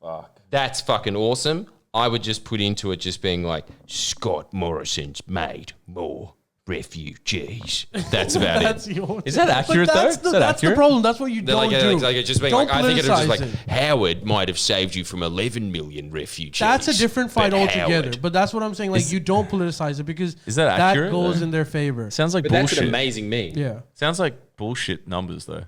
Fuck. That's fucking awesome. I would just put into it just being like, Scott Morrison's made more refugees. That's about it. Is that accurate though? That's the problem. That's what you don't do. I think it was just like, Howard might have saved you from 11 million refugees. That's a different fight altogether. But that's what I'm saying. Like, you don't politicize it because that goes in their favor. Sounds like bullshit. That's an amazing meme. Yeah. Sounds like bullshit numbers though.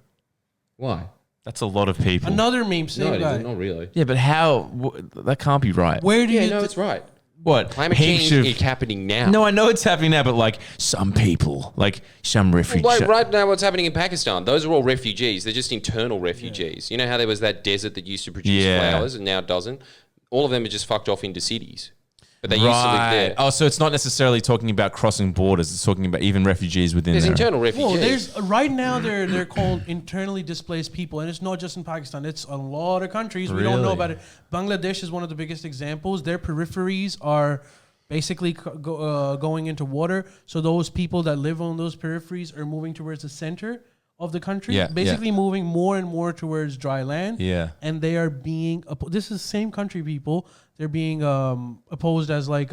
Why? That's a lot of people. Another meme. Same guy. Not really. Yeah, but how? That can't be right. Where do you? No, it's right. What? Climate change is happening now. No, I know it's happening now, but like some people, like some refugees. Well, right now what's happening in Pakistan, those are all refugees. They're just internal refugees. You know how there was that desert that used to produce flowers and now it doesn't? All of them are just fucked off into cities. But they used to live there. Oh, so it's not necessarily talking about crossing borders. It's talking about even refugees within There's there. internal refugees. Well, right now they're called internally displaced people, and it's not just in Pakistan. It's a lot of countries. We don't know about it. Bangladesh is one of the biggest examples. Their peripheries are basically going into water. So those people that live on those peripheries are moving towards the center of the country, basically moving more and more towards dry land. Yeah. And they are being, this is the same country people, they're being opposed as like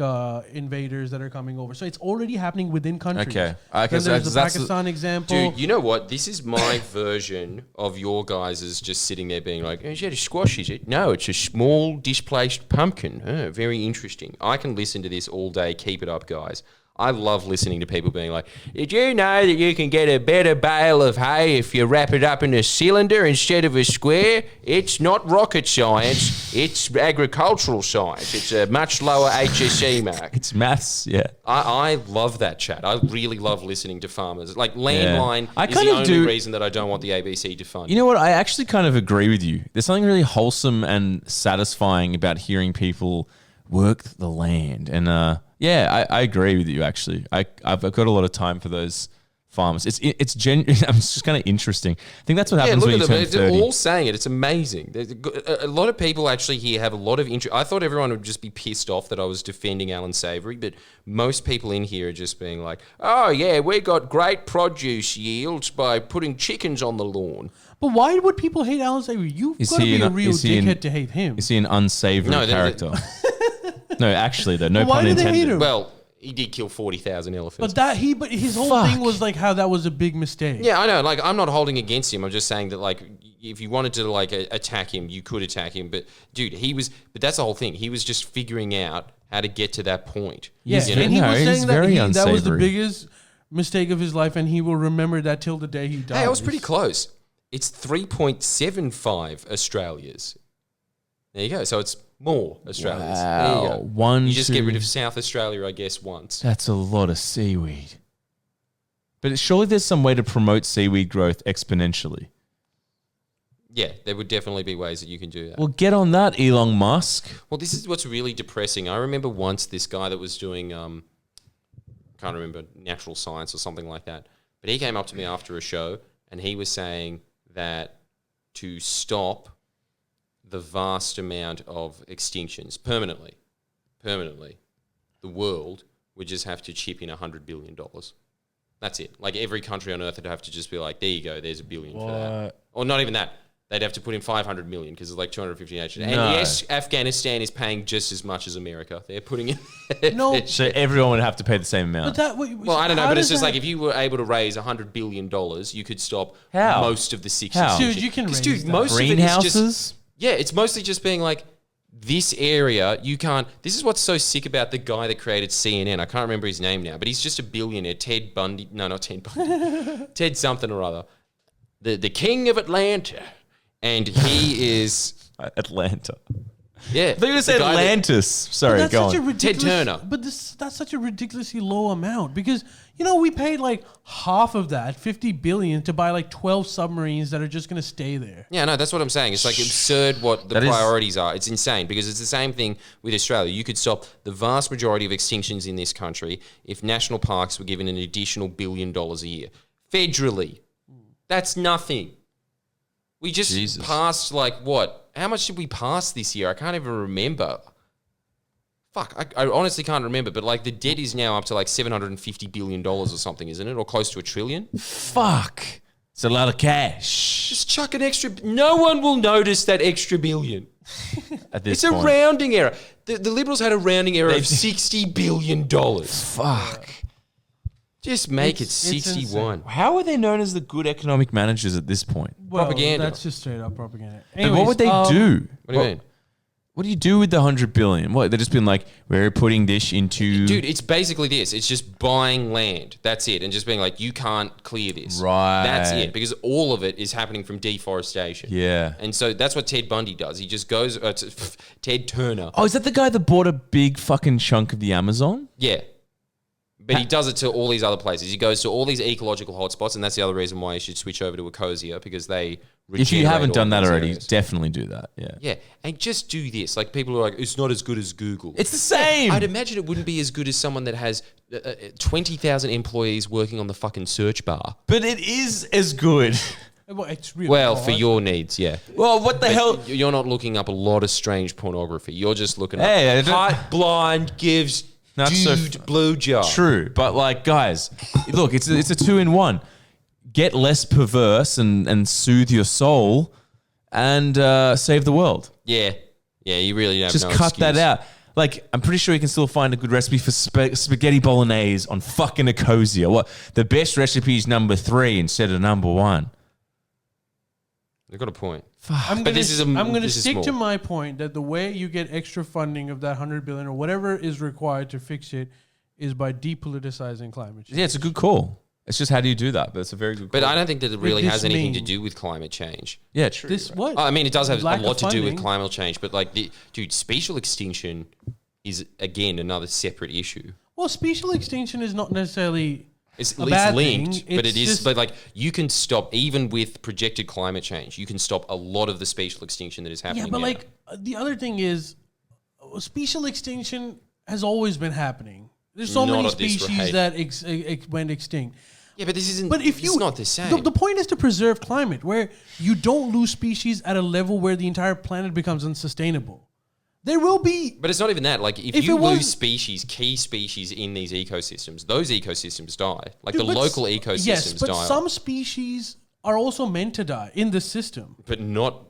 invaders that are coming over. So it's already happening within countries. Okay. Then there's the Pakistan example. Dude, you know what? This is my version of your guys' just sitting there being like, is that a squash, is it? No, it's a small displaced pumpkin. Oh, very interesting. I can listen to this all day. Keep it up, guys. I love listening to people being like, did you know that you can get a better bale of hay if you wrap it up in a cylinder instead of a square? It's not rocket science. It's agricultural science. It's a much lower HSE mark. It's maths, yeah. I love that chat. I really love listening to farmers. Like, landline is the only reason that I don't want the ABC to fund. You know what? I actually kind of agree with you. There's something really wholesome and satisfying about hearing people work the land. And yeah, I agree with you, actually. I've got a lot of time for those farmers. It's just kind of interesting. I think that's what happens when you turn 30. They're all saying it. It's amazing. A lot of people actually here have a lot of interest. I thought everyone would just be pissed off that I was defending Alan Savory, but most people in here are just being like, oh, yeah, we got great produce yields by putting chickens on the lawn. But why would people hate Alan Savory? You've got to be a real dickhead to hate him. Is he an unsavory character? No, actually, though. No pun intended. Why do they hate him? Well, he did kill 40,000 elephants. But his whole thing was like how that was a big mistake. Yeah, I know. Like, I'm not holding against him. I'm just saying that, like, if you wanted to, like, attack him, you could attack him. But, dude, but that's the whole thing. He was just figuring out how to get to that point. Yeah, you know? and he was saying that was the biggest mistake of his life, and he will remember that till the day he dies. Hey, I was pretty close. It's 3.75 Australias. There you go. So it's more Australias. Wow. There you go. You just get rid of South Australia, I guess, once. That's a lot of seaweed. But surely there's some way to promote seaweed growth exponentially. Yeah, there would definitely be ways that you can do that. Well, get on that, Elon Musk. Well, this is what's really depressing. I remember once this guy that was doing, can't remember, natural science or something like that, but he came up to me after a show and he was saying that to stop the vast amount of extinctions permanently, the world would just have to chip in $100 billion. That's it. Like, every country on earth would have to just be like, there you go, there's $1 billion for that. Or not even that. They'd have to put in 500 million because it's like 250 nations. And yes, Afghanistan is paying just as much as America. They're putting in. No, so everyone would have to pay the same amount. Well, I don't know, but it's just like if you were able to raise $100 billion, you could stop most of the 60s. Dude, you can raise that. Most greenhouses. Of it is just, yeah, it's mostly just being like, this area, you can't. This is what's so sick about the guy that created CNN. I can't remember his name now, but he's just a billionaire. Ted Bundy. No, not Ted Bundy. Ted something or other. The king of Atlanta. And he is Atlanta. Yeah. They're going to say Atlantis. Sorry, go on. Ted Turner. But that's such a ridiculously low amount because, you know, we paid like half of that, $50 billion, to buy like 12 submarines that are just going to stay there. Yeah, no, that's what I'm saying. It's like absurd what the priorities are. It's insane because it's the same thing with Australia. You could stop the vast majority of extinctions in this country if national parks were given an additional $1 billion a year. Federally. That's nothing. We just passed, like, what? How much did we pass this year? I can't even remember. Fuck, I honestly can't remember, but, like, the debt is now up to, like, $750 billion or something, isn't it? Or close to $1 trillion? Fuck. It's a lot of cash. Just chuck an extra... No one will notice that extra billion. At this it's point. A rounding error. The Liberals had a rounding error of $60 billion. Fuck. Just make it 61. How are they known as the good economic managers at this point? Well, propaganda. That's just straight up propaganda. Anyways, what would they do? What do you mean? What do you do with the $100 billion? What, they've just been like, we're putting this into... Dude, it's basically this. It's just buying land. That's it. And just being like, you can't clear this. Right. That's it. Because all of it is happening from deforestation. Yeah. And so that's what Ted Bundy does. He just goes... Ted Turner. Oh, is that the guy that bought a big fucking chunk of the Amazon? Yeah. But he does it to all these other places. He goes to all these ecological hotspots, and that's the other reason why you should switch over to Ecosia, because they If you haven't done that already, areas. definitely do that. Yeah. Yeah, and just do this. Like people are like, it's not as good as Google. It's the same. I'd imagine it wouldn't be as good as someone that has 20,000 employees working on the fucking search bar. But it is as good. Well, it's really Well, hard. for your needs, yeah. Well, what the But hell? You're not looking up a lot of strange pornography. You're just looking Hey, up hot blonde gives Not so dude blue job. True, but like, guys, look, it's a 2-in-1. Get less perverse and soothe your soul, and save the world. Yeah, you really don't. Just cut that out. Like, I'm pretty sure you can still find a good recipe for spaghetti bolognese on fucking Ecosia. What? The best recipe is number 3 instead of number 1. You've got a point. I'm But going to this is stick to small. my point that the way you get extra funding of that 100 billion or whatever is required to fix it is by depoliticizing climate change. Yeah, it's a good call. It's just how do you do that? But it's a very good call. But I don't think that it really this has anything to mean? do with climate change. Yeah, true. This what? I mean, it does have Lack a lot of to do with funding. climate change, but like, dude, spatial extinction is again another separate issue. Well, spatial extinction is not necessarily It's a bad linked, thing. but It's it is. just- But like, you can stop even with projected climate change. You can stop a lot of the spatial extinction that is happening. Yeah, but now. like the other thing is, spatial extinction has always been happening. There's so Not many at this species rate. that went extinct. yeah, but this isn't. But if you, it's not the same. The point is to preserve climate, where you don't lose species at a level where the entire planet becomes unsustainable. There will be. But it's not even that. Like, if If you it was- lose key species in these ecosystems, those ecosystems die. Like Dude, the but local s- ecosystems yes, but die. some species are also meant to die in the system. But not.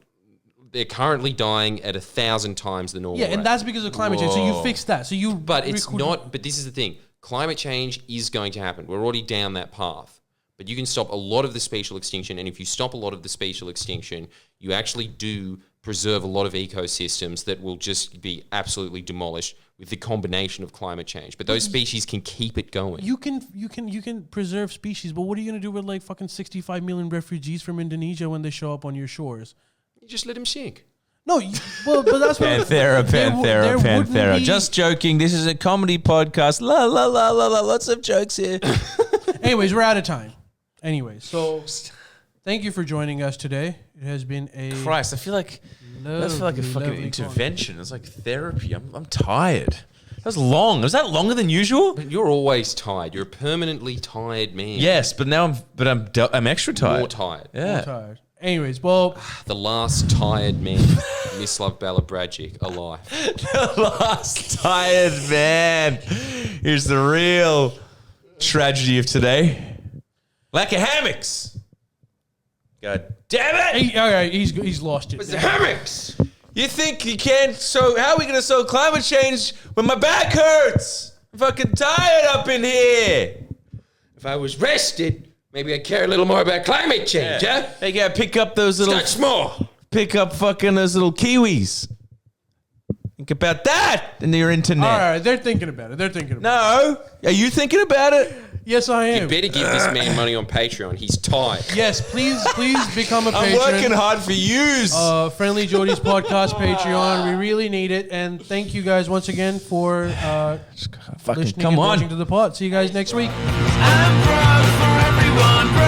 They're currently dying at 1,000 times the normal. Yeah, and rate. that's because of climate change. So you Whoa. fix that. So you. But it's recruit- not. But this is the thing. Climate change is going to happen. We're already down that path. But you can stop a lot of the spatial extinction, and if you stop a lot of the spatial extinction, you actually do preserve a lot of ecosystems that will just be absolutely demolished with the combination of climate change. But those species can keep it going. You can preserve species, but what are you gonna do with like fucking 65 million refugees from Indonesia when they show up on your shores? You just let them sink. No, well, but that's what Panthera, there wouldn't Panthera. be- Just joking. This is a comedy podcast. La la la la la. Lots of jokes here. Anyways, we're out of time. Anyways, so thank you for joining us today. It has been a Christ, I feel like that's like a fucking lovely intervention. It's like therapy. I'm tired. That was long. Was that longer than usual? But you're always tired. You're a permanently tired man. Yes, but now I'm extra tired. More tired. Yeah. tired. Anyways, well, The last tired man, Mislav Balabragic, alive. Last tired man. Here's the real tragedy of today. Lack of hammocks. God damn it! all right, he's lost it. The hammocks! You think you can't? So how are we gonna solve climate change when my back hurts? I'm fucking tired up in here. If I was rested, maybe I'd care a little more about climate change, huh? They gotta pick up those little, Start small. pick up fucking those little kiwis. Think about that in your internet. All right, they're thinking about it. They're thinking about No, are you thinking about it? it. Yes, I am. You better give this man money on Patreon. He's tired. Yes, please become a I'm patron. working hard for yous. Friendlyjordies podcast Patreon. We really need it, and thank you guys once again for Fucking listening come and on. watching to the pod. See you guys next week. I'm proud for everyone.